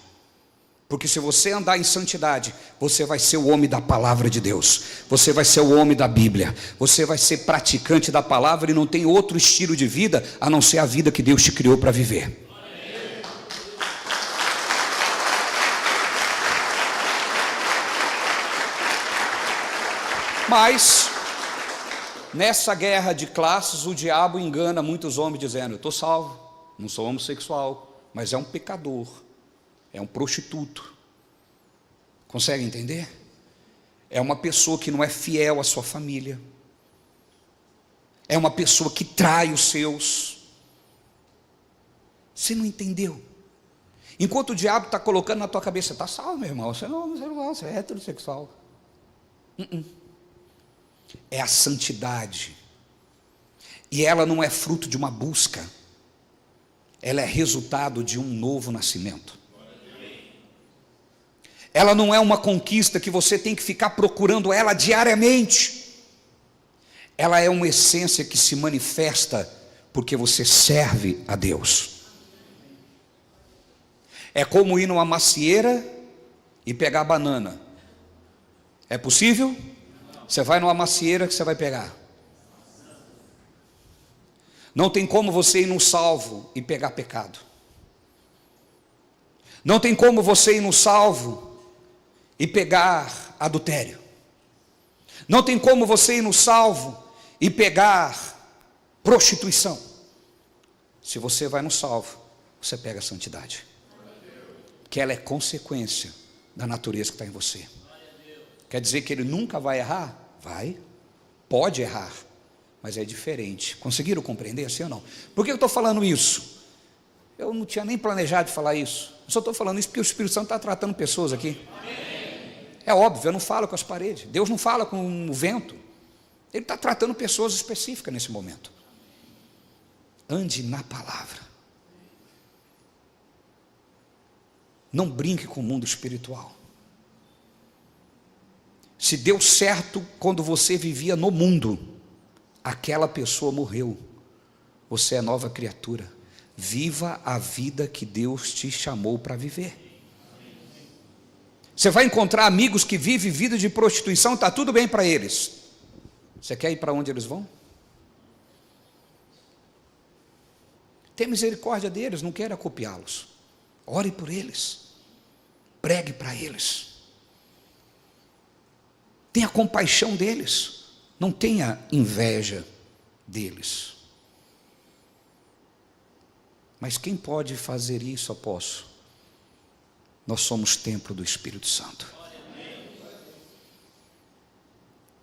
Speaker 1: Porque se você andar em santidade, você vai ser o homem da palavra de Deus. Você vai ser o homem da Bíblia. Você vai ser praticante da palavra e não tem outro estilo de vida a não ser a vida que Deus te criou para viver. Mas, nessa guerra de classes, o diabo engana muitos homens dizendo, eu estou salvo, não sou homossexual, mas é um pecador, é um prostituto. Consegue entender? É uma pessoa que não é fiel à sua família, é uma pessoa que trai os seus. Você não entendeu? Enquanto o diabo está colocando na tua cabeça, está salvo, meu irmão, você é heterossexual. É a santidade. E ela não é fruto de uma busca, ela é resultado de um novo nascimento. Ela não é uma conquista que você tem que ficar procurando ela diariamente. Ela é uma essência que se manifesta porque você serve a Deus. É como ir numa macieira e pegar banana. É possível? Você vai numa macieira que você vai pegar. Não tem como você ir num salvo e pegar pecado. Não tem como você ir no salvo e pegar adultério. Não tem como você ir no salvo e pegar prostituição. Se você vai no salvo, você pega a santidade, que ela é consequência da natureza que está em você. Quer dizer que ele nunca vai errar? Vai, pode errar, mas é diferente. Conseguiram compreender assim ou não? Por que eu estou falando isso? Eu não tinha nem planejado de falar isso. Eu só estou falando isso porque o Espírito Santo está tratando pessoas aqui. É óbvio, eu não falo com as paredes. Deus não fala com o vento. Ele está tratando pessoas específicas nesse momento. Ande na palavra. Não brinque com o mundo espiritual. Se deu certo quando você vivia no mundo, aquela pessoa morreu. Você é nova criatura. Viva a vida que Deus te chamou para viver. Você vai encontrar amigos que vivem vida de prostituição, está tudo bem para eles. Você quer ir para onde eles vão? Tenha misericórdia deles, não queira copiá-los. Ore por eles. Pregue para eles. Tenha compaixão deles. Não tenha inveja deles. Mas quem pode fazer isso, apóstolo? Nós somos templo do Espírito Santo.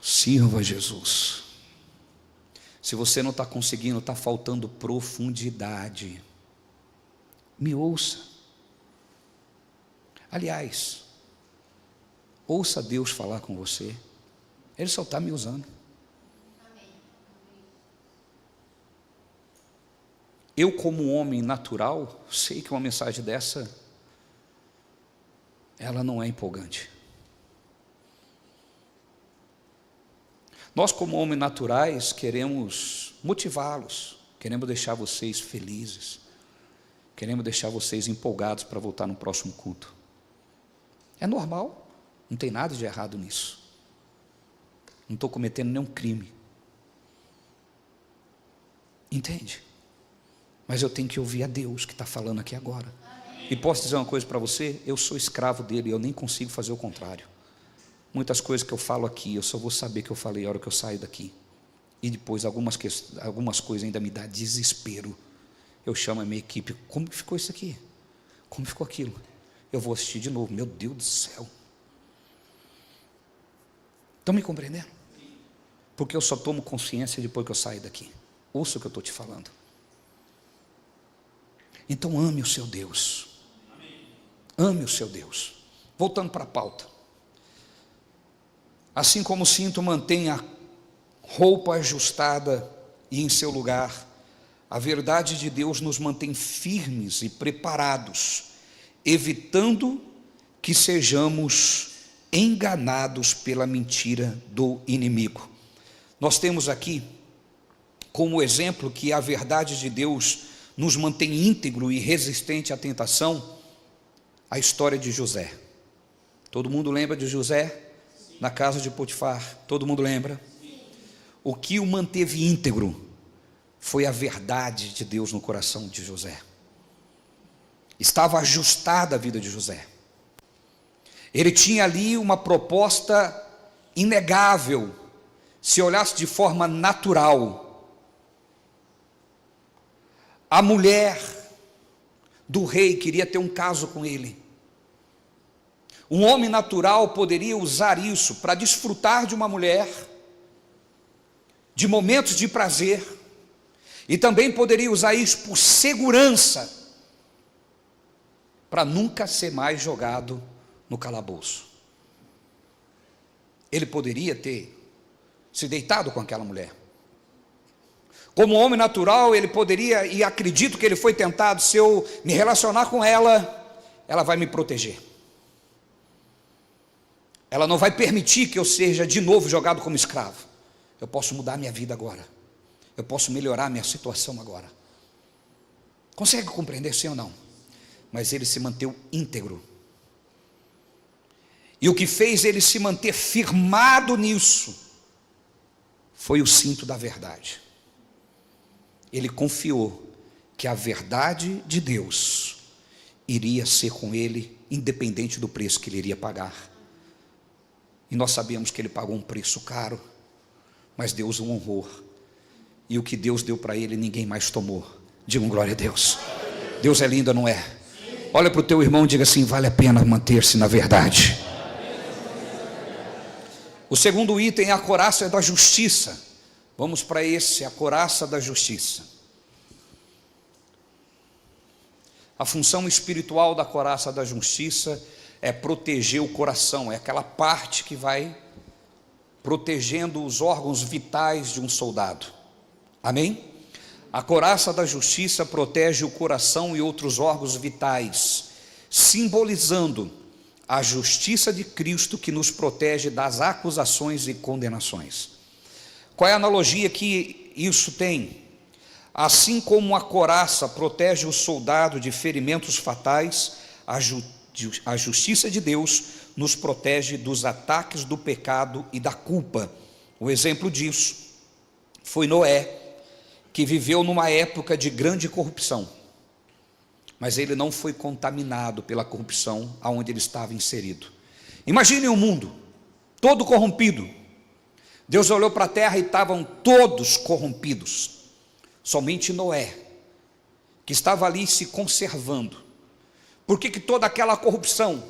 Speaker 1: Sirva Jesus. Se você não está conseguindo, está faltando profundidade. Me ouça. Aliás, ouça Deus falar com você. Ele só está me usando. Eu, como homem natural, sei que uma mensagem dessa, ela não é empolgante. Nós, como homens naturais, queremos motivá-los, queremos deixar vocês felizes, queremos deixar vocês empolgados para voltar no próximo culto. É normal, não tem nada de errado nisso. Não estou cometendo nenhum crime. Entende? Mas eu tenho que ouvir a Deus que está falando aqui agora. E posso dizer uma coisa para você? Eu sou escravo dele, eu nem consigo fazer o contrário. Muitas coisas que eu falo aqui, eu só vou saber que eu falei a hora que eu saio daqui. E depois algumas coisas ainda me dá desespero. Eu chamo a minha equipe, como que ficou isso aqui? Como ficou aquilo? Eu vou assistir de novo, meu Deus do céu. Estão me compreendendo? Porque eu só tomo consciência depois que eu saio daqui. Ouça o que eu estou te falando. Então ame o seu Deus. Ame o seu Deus. Voltando para a pauta. Assim como o cinto mantém a roupa ajustada e em seu lugar, a verdade de Deus nos mantém firmes e preparados, evitando que sejamos enganados pela mentira do inimigo. Nós temos aqui como exemplo que a verdade de Deus nos mantém íntegro e resistente à tentação, a história de José. Todo mundo lembra de José? Na casa de Potifar, todo mundo lembra? O que o manteve íntegro foi a verdade de Deus no coração de José. Estava ajustada a vida de José. Ele tinha ali uma proposta inegável, se olhasse de forma natural. A mulher do rei queria ter um caso com ele. Um homem natural poderia usar isso para desfrutar de uma mulher, de momentos de prazer, e também poderia usar isso por segurança, para nunca ser mais jogado no calabouço. Ele poderia ter se deitado com aquela mulher. Como homem natural, ele poderia, e acredito que ele foi tentado, se eu me relacionar com ela, ela vai me proteger. Ela não vai permitir que eu seja de novo jogado como escravo. Eu posso mudar minha vida agora. Eu posso melhorar minha situação agora. Consegue compreender, sim ou não? Mas ele se manteve íntegro. E o que fez ele se manter firmado nisso foi o cinto da verdade. Ele confiou que a verdade de Deus iria ser com ele, independente do preço que ele iria pagar. E nós sabemos que ele pagou um preço caro, mas Deus o honrou. E o que Deus deu para ele, ninguém mais tomou. Digam glória a Deus. Deus é lindo, não é? Olha para o teu irmão e diga assim: vale a pena manter-se na verdade. O segundo item é a couraça da justiça. Vamos para esse, a couraça da justiça. A função espiritual da couraça da justiça é proteger o coração, é aquela parte que vai protegendo os órgãos vitais de um soldado. Amém? A couraça da justiça protege o coração e outros órgãos vitais, simbolizando a justiça de Cristo que nos protege das acusações e condenações. Qual é a analogia que isso tem? Assim como a couraça protege o soldado de ferimentos fatais, a justiça de Deus nos protege dos ataques do pecado e da culpa. O exemplo disso foi Noé, que viveu numa época de grande corrupção, mas ele não foi contaminado pela corrupção aonde ele estava inserido. Imagine um mundo todo corrompido. Deus olhou para a terra e estavam todos corrompidos. Somente Noé, que estava ali se conservando. Por que toda aquela corrupção,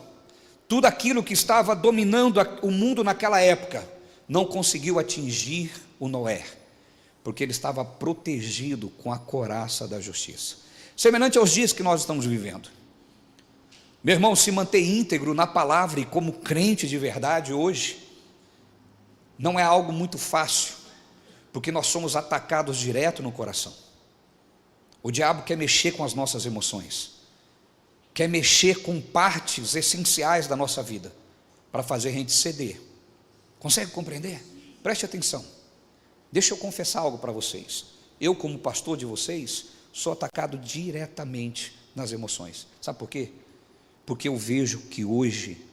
Speaker 1: tudo aquilo que estava dominando o mundo naquela época, não conseguiu atingir o Noé? Porque ele estava protegido com a couraça da justiça. Semelhante aos dias que nós estamos vivendo. Meu irmão, se manter íntegro na palavra e como crente de verdade hoje, não é algo muito fácil, porque nós somos atacados direto no coração. O diabo quer mexer com as nossas emoções, quer mexer com partes essenciais da nossa vida, para fazer a gente ceder. Consegue compreender? Preste atenção. Deixa eu confessar algo para vocês. Eu, como pastor de vocês, sou atacado diretamente nas emoções. Sabe por quê? Porque eu vejo que hoje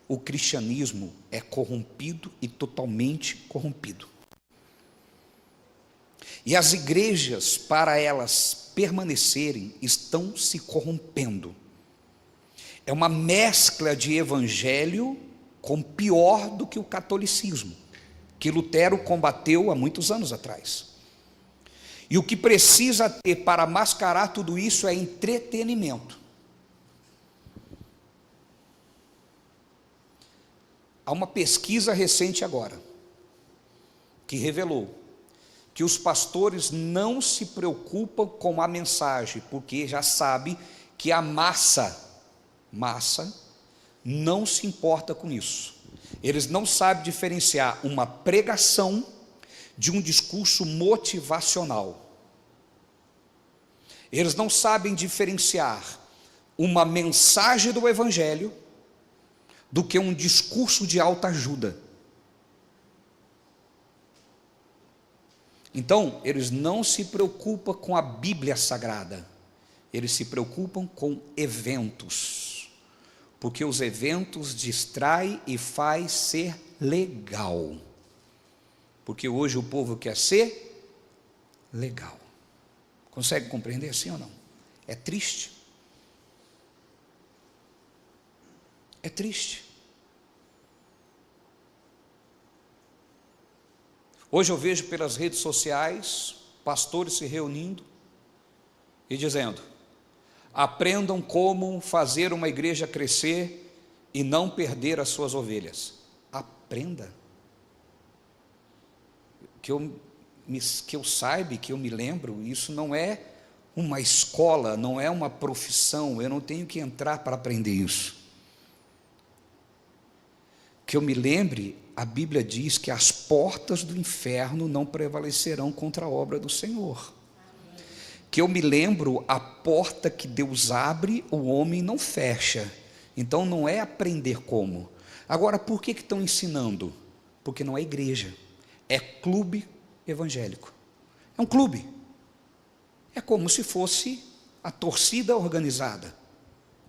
Speaker 1: o cristianismo é corrompido e totalmente corrompido. E as igrejas, para elas permanecerem, estão se corrompendo. É uma mescla de evangelho com pior do que o catolicismo, que Lutero combateu há muitos anos atrás. E o que precisa ter para mascarar tudo isso é entretenimento. Há uma pesquisa recente agora, que revelou que os pastores não se preocupam com a mensagem, porque já sabe que a massa não se importa com isso. Eles não sabem diferenciar uma pregação de um discurso motivacional. Eles não sabem diferenciar uma mensagem do evangelho do que um discurso de autoajuda. Então, eles não se preocupam com a Bíblia Sagrada, eles se preocupam com eventos, porque os eventos distraem e faz ser legal, porque hoje o povo quer ser legal. Consegue compreender assim ou não? É triste. É triste. Hoje eu vejo pelas redes sociais pastores se reunindo e dizendo: aprendam como fazer uma igreja crescer e não perder as suas ovelhas. Aprenda. Que eu saiba, que eu me lembro, isso não é uma escola, não é uma profissão, eu não tenho que entrar para aprender isso. Que eu me lembre, a Bíblia diz que as portas do inferno não prevalecerão contra a obra do Senhor. Que eu me lembro, a porta que Deus abre, o homem não fecha. Então não é aprender como. Agora, por que estão ensinando? Porque não é igreja, é clube evangélico. É um clube. É como se fosse a torcida organizada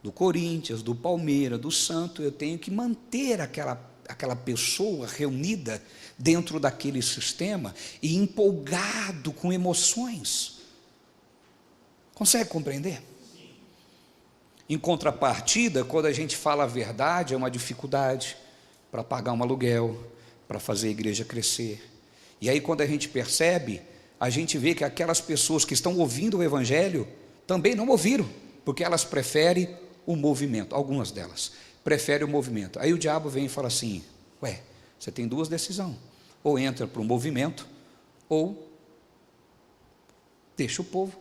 Speaker 1: do Corinthians, do Palmeiras, do Santos. Eu tenho que manter aquela pessoa reunida dentro daquele sistema e empolgado com emoções. Consegue compreender? Em contrapartida, quando a gente fala a verdade, é uma dificuldade para pagar um aluguel, para fazer a igreja crescer. E aí, quando a gente percebe, a gente vê que aquelas pessoas que estão ouvindo o Evangelho também não ouviram, porque elas preferem o movimento, algumas delas preferem o movimento. Aí o diabo vem e fala assim: ué, você tem duas decisões, ou entra para o movimento, ou deixa o povo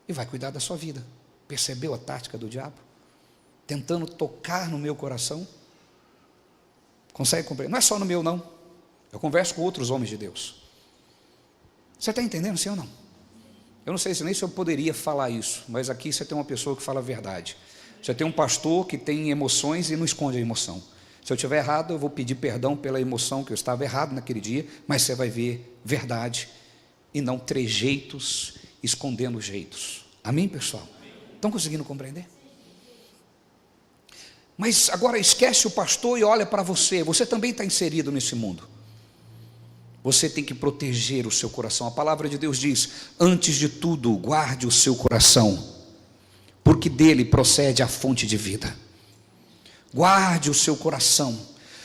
Speaker 1: e vai cuidar da sua vida. Percebeu a tática do diabo? Tentando tocar no meu coração. Consegue compreender? Não é só no meu, não. Eu converso com outros homens de Deus. Você está entendendo, sim ou não? Eu não sei nem se eu poderia falar isso, mas aqui você tem uma pessoa que fala a verdade. Você tem um pastor que tem emoções e não esconde a emoção. Se eu estiver errado, eu vou pedir perdão pela emoção, que eu estava errado naquele dia, mas você vai ver verdade e não trejeitos escondendo jeitos. Amém, pessoal? Estão conseguindo compreender? Mas agora esquece o pastor e olha para você. Você também está inserido nesse mundo. Você tem que proteger o seu coração. A palavra de Deus diz: antes de tudo, guarde o seu coração, porque dele procede a fonte de vida. Guarde o seu coração.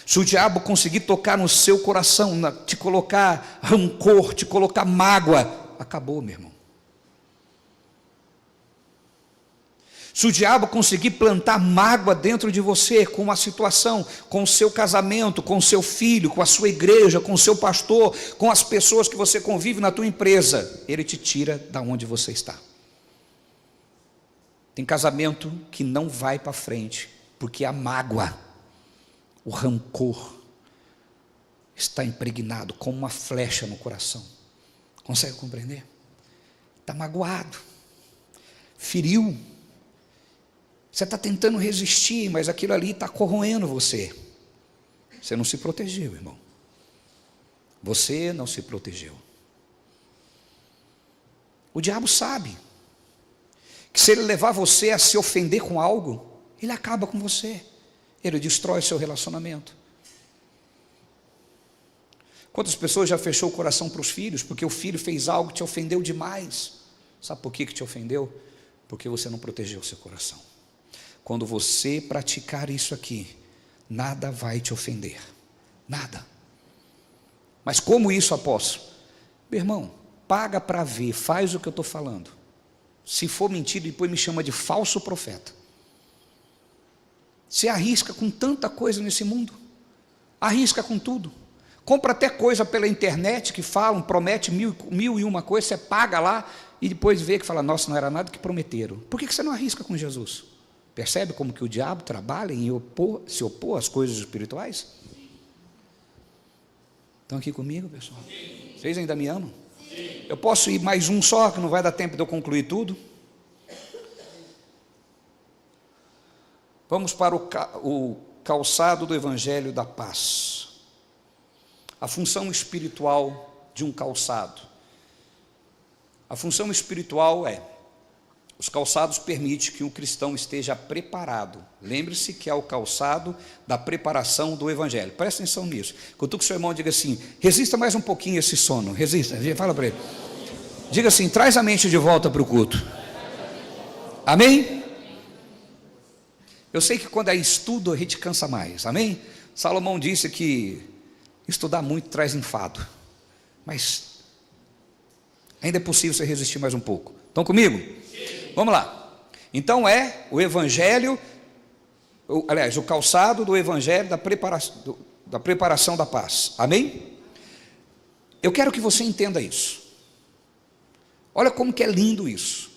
Speaker 1: Se o diabo conseguir tocar no seu coração, te colocar rancor, te colocar mágoa, acabou, meu irmão. Se o diabo conseguir plantar mágoa dentro de você, com uma situação, com o seu casamento, com o seu filho, com a sua igreja, com o seu pastor, com as pessoas que você convive na tua empresa, ele te tira da onde você está. Tem casamento que não vai para frente, porque a mágoa, o rancor, está impregnado como uma flecha no coração. Consegue compreender? Está magoado, feriu. Você está tentando resistir, mas aquilo ali está corroendo você. Você não se protegeu, irmão. Você não se protegeu. O diabo sabe que se ele levar você a se ofender com algo, ele acaba com você. Ele destrói seu relacionamento. Quantas pessoas já fechou o coração para os filhos, porque o filho fez algo que te ofendeu demais? Sabe por que te ofendeu? Porque você não protegeu o seu coração. Quando você praticar isso aqui, nada vai te ofender, nada. Mas como isso, apóstolo? Meu irmão, paga para ver, faz o que eu estou falando. Se for mentira, depois me chama de falso profeta. Você arrisca com tanta coisa nesse mundo, arrisca com tudo. Compra até coisa pela internet que falam, promete mil e uma coisa, você paga lá e depois vê que fala: nossa, não era nada que prometeram. Por que você não arrisca com Jesus? Percebe como que o diabo trabalha em se opor às coisas espirituais? Estão aqui comigo, pessoal? Vocês ainda me amam? Eu posso ir mais um só, que não vai dar tempo de eu concluir tudo? Vamos para o calçado do Evangelho da Paz. A função espiritual de um calçado. A função espiritual é: os calçados permitem que um cristão esteja preparado. Lembre-se que é o calçado da preparação do Evangelho. Presta atenção nisso. Quando o seu irmão diga assim: resista mais um pouquinho esse sono. Resista. Fala para ele. Diga assim: traz a mente de volta para o culto. Amém? Eu sei que quando é estudo a gente cansa mais. Amém? Salomão disse que estudar muito traz enfado. Mas ainda é possível você resistir mais um pouco. Estão comigo? Vamos lá. Então é o Evangelho, aliás, o calçado do Evangelho da preparação da paz. Amém? Eu quero que você entenda isso. Olha como que é lindo isso.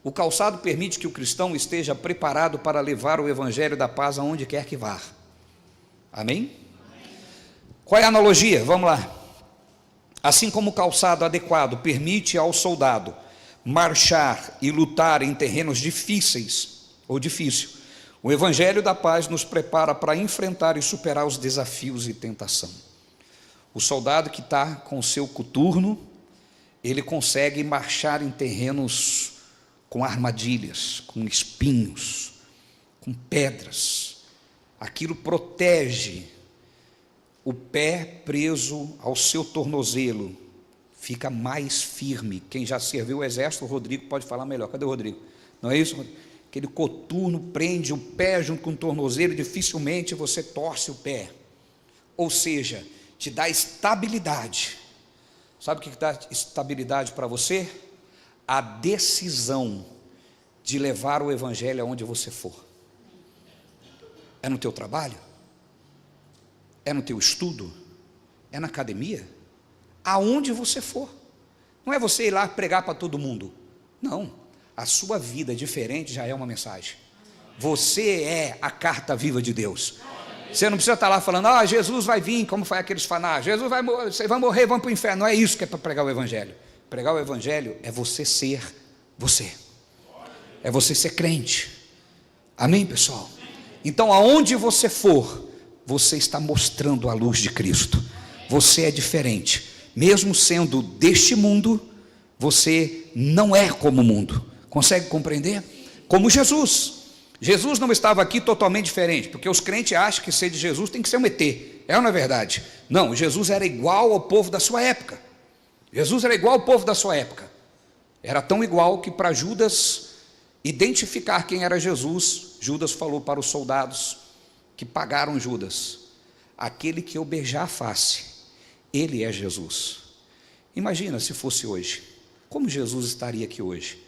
Speaker 1: O calçado permite que o cristão esteja preparado para levar o evangelho da paz aonde quer que vá. Amém? Qual é a analogia? Vamos lá. Assim como o calçado adequado permite ao soldado marchar e lutar em terrenos difíceis ou difícil, o evangelho da paz nos prepara para enfrentar e superar os desafios e tentação. O soldado que está com o seu coturno, ele consegue marchar em terrenos com armadilhas, com espinhos, com pedras. Aquilo protege o pé preso ao seu tornozelo, fica mais firme. Quem já serviu o exército, o Rodrigo pode falar melhor. Cadê o Rodrigo? Não é isso? Aquele coturno prende o pé junto com o tornozelo, e dificilmente você torce o pé. Ou seja, te dá estabilidade. Sabe o que dá estabilidade para você? A decisão de levar o evangelho aonde você for. É no teu trabalho? É no teu estudo? É na academia? Aonde você for. Não é você ir lá pregar para todo mundo. Não. A sua vida diferente já é uma mensagem. Você é a carta viva de Deus. Você não precisa estar lá falando, Jesus vai vir, como foi aqueles fanáticos, Jesus vai morrer, você vai morrer, vamos para o inferno. Não é isso que é para pregar o evangelho. Pregar o evangelho é você ser você. É você ser crente. Amém, pessoal? Então, aonde você for, você está mostrando a luz de Cristo. Você é diferente. Mesmo sendo deste mundo, você não é como o mundo. Consegue compreender? Como Jesus. Jesus não estava aqui totalmente diferente, porque os crentes acham que ser de Jesus tem que ser um ET. É ou não é verdade? Não, Jesus era igual ao povo da sua época. Jesus era igual ao povo da sua época. Era tão igual que para Judas identificar quem era Jesus, Judas falou para os soldados que pagaram Judas: aquele que eu beijar a face, ele é Jesus. Imagina se fosse hoje. Como Jesus estaria aqui hoje?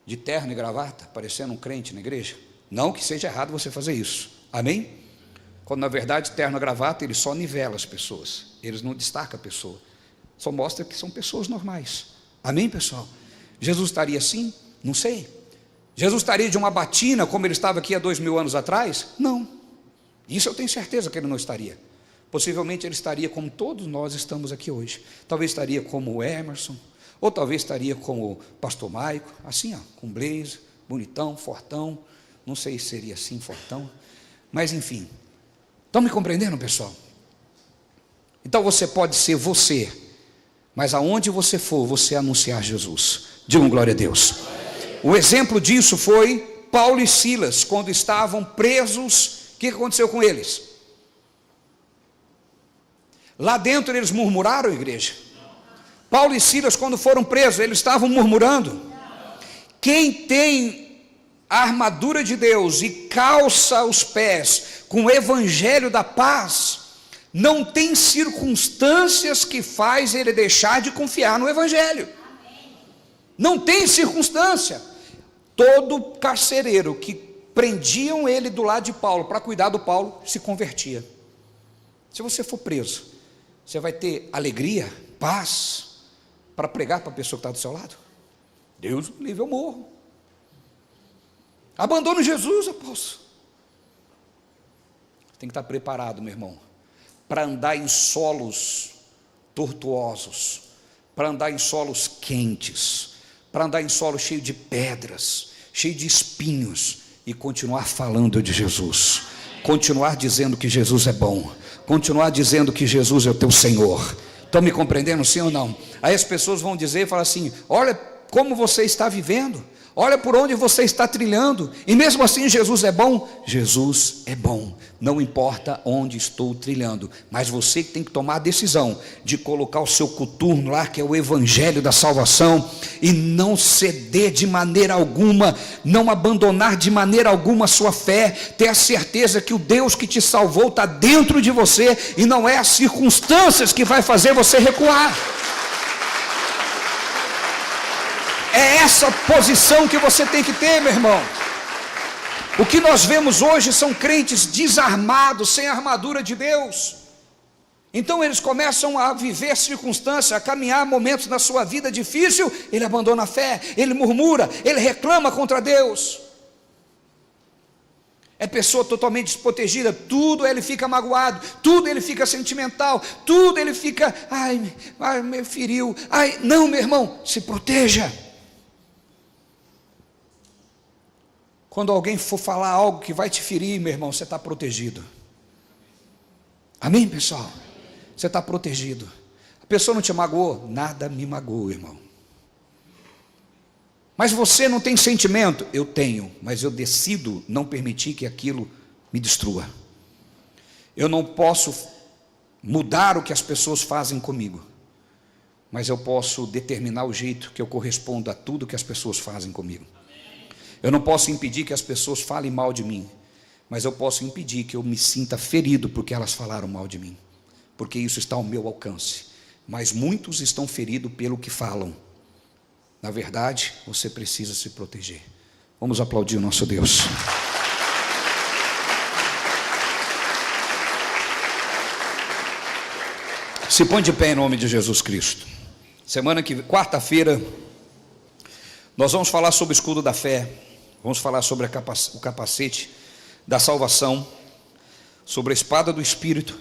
Speaker 1: De terno e gravata, parecendo um crente na igreja? Não que seja errado você fazer isso, amém? Quando na verdade terno e gravata, ele só nivela as pessoas, eles não destacam a pessoa, só mostra que são pessoas normais, amém, pessoal? Jesus estaria assim? Não sei. Jesus estaria de uma batina como ele estava aqui há 2000 anos atrás? Não, isso eu tenho certeza que ele não estaria. Possivelmente ele estaria como todos nós estamos aqui hoje. Talvez estaria como o Emerson, ou talvez estaria como o pastor Maico, assim, com blazer, bonitão, fortão. Não sei se seria assim, fortão, mas enfim. Estão me compreendendo, pessoal? Então você pode ser você, mas aonde você for, você anunciar Jesus. Digam glória a Deus. O exemplo disso foi Paulo e Silas, quando estavam presos. O que aconteceu com eles? Lá dentro eles murmuraram, igreja? Paulo e Silas, quando foram presos, eles estavam murmurando? Quem tem a armadura de Deus e calça os pés com o evangelho da paz, não tem circunstâncias que faz ele deixar de confiar no evangelho. Não tem circunstância. Todo carcereiro que prendiam ele do lado de Paulo para cuidar do Paulo se convertia. Se você for preso, você vai ter alegria, paz para pregar para a pessoa que está do seu lado? Deus me livre, eu morro. Abandono Jesus, apóstolo. Tem que estar preparado, meu irmão, para andar em solos tortuosos, para andar em solos quentes, para andar em solos cheios de pedras, cheio de espinhos, e continuar falando de Jesus, continuar dizendo que Jesus é bom, continuar dizendo que Jesus é o teu Senhor. Estão me compreendendo, sim ou não? Aí as pessoas vão dizer e falar assim: olha como você está vivendo, olha por onde você está trilhando, e mesmo assim Jesus é bom. Jesus é bom, não importa onde estou trilhando, mas você que tem que tomar a decisão de colocar o seu coturno lá, que é o evangelho da salvação, e não ceder de maneira alguma, não abandonar de maneira alguma a sua fé, ter a certeza que o Deus que te salvou está dentro de você, e não é as circunstâncias que vai fazer você recuar. É essa posição que você tem que ter, meu irmão. O que nós vemos hoje são crentes desarmados, sem a armadura de Deus. Então eles começam a viver circunstâncias, a caminhar momentos na sua vida difícil, ele abandona a fé, ele murmura, ele reclama contra Deus. É pessoa totalmente desprotegida, tudo ele fica magoado, tudo ele fica sentimental, tudo ele fica, ai me feriu, ai, não, meu irmão, se proteja. Quando alguém for falar algo que vai te ferir, meu irmão, você está protegido. Amém, pessoal? Você está protegido. A pessoa não te magoou? Nada me magoou, irmão. Mas você não tem sentimento? Eu tenho, mas eu decido não permitir que aquilo me destrua. Eu não posso mudar o que as pessoas fazem comigo, mas eu posso determinar o jeito que eu correspondo a tudo que as pessoas fazem comigo. Eu não posso impedir que as pessoas falem mal de mim, mas eu posso impedir que eu me sinta ferido porque elas falaram mal de mim, porque isso está ao meu alcance. Mas muitos estão feridos pelo que falam. Na verdade, você precisa se proteger. Vamos aplaudir o nosso Deus. Se põe de pé em nome de Jesus Cristo. Quarta-feira, nós vamos falar sobre o escudo da fé. Vamos falar sobre o capacete da salvação, sobre a espada do Espírito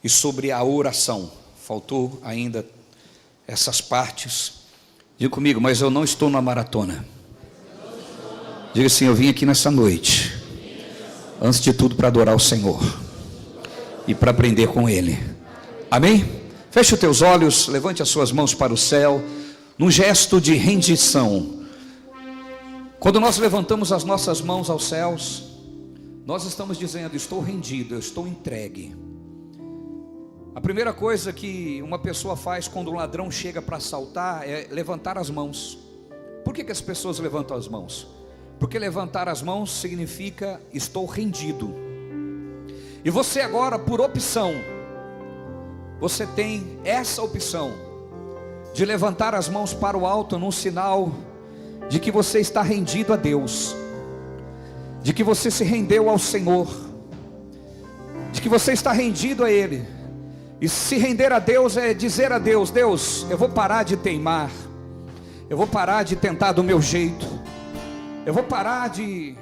Speaker 1: e sobre a oração. Faltou ainda essas partes. Diga comigo, mas eu não estou na maratona. Diga assim, eu vim aqui nessa noite, antes de tudo para adorar o Senhor e para aprender com Ele. Amém? Feche os teus olhos, levante as suas mãos para o céu, num gesto de rendição. Quando nós levantamos as nossas mãos aos céus, nós estamos dizendo, estou rendido, eu estou entregue. A primeira coisa que uma pessoa faz quando um ladrão chega para assaltar é levantar as mãos. Por que as pessoas levantam as mãos? Porque levantar as mãos significa estou rendido. E você agora, por opção, você tem essa opção de levantar as mãos para o alto num sinal de que você está rendido a Deus, de que você se rendeu ao Senhor, de que você está rendido a Ele. E se render a Deus é dizer a Deus, Deus, eu vou parar de teimar, eu vou parar de tentar do meu jeito, eu vou parar de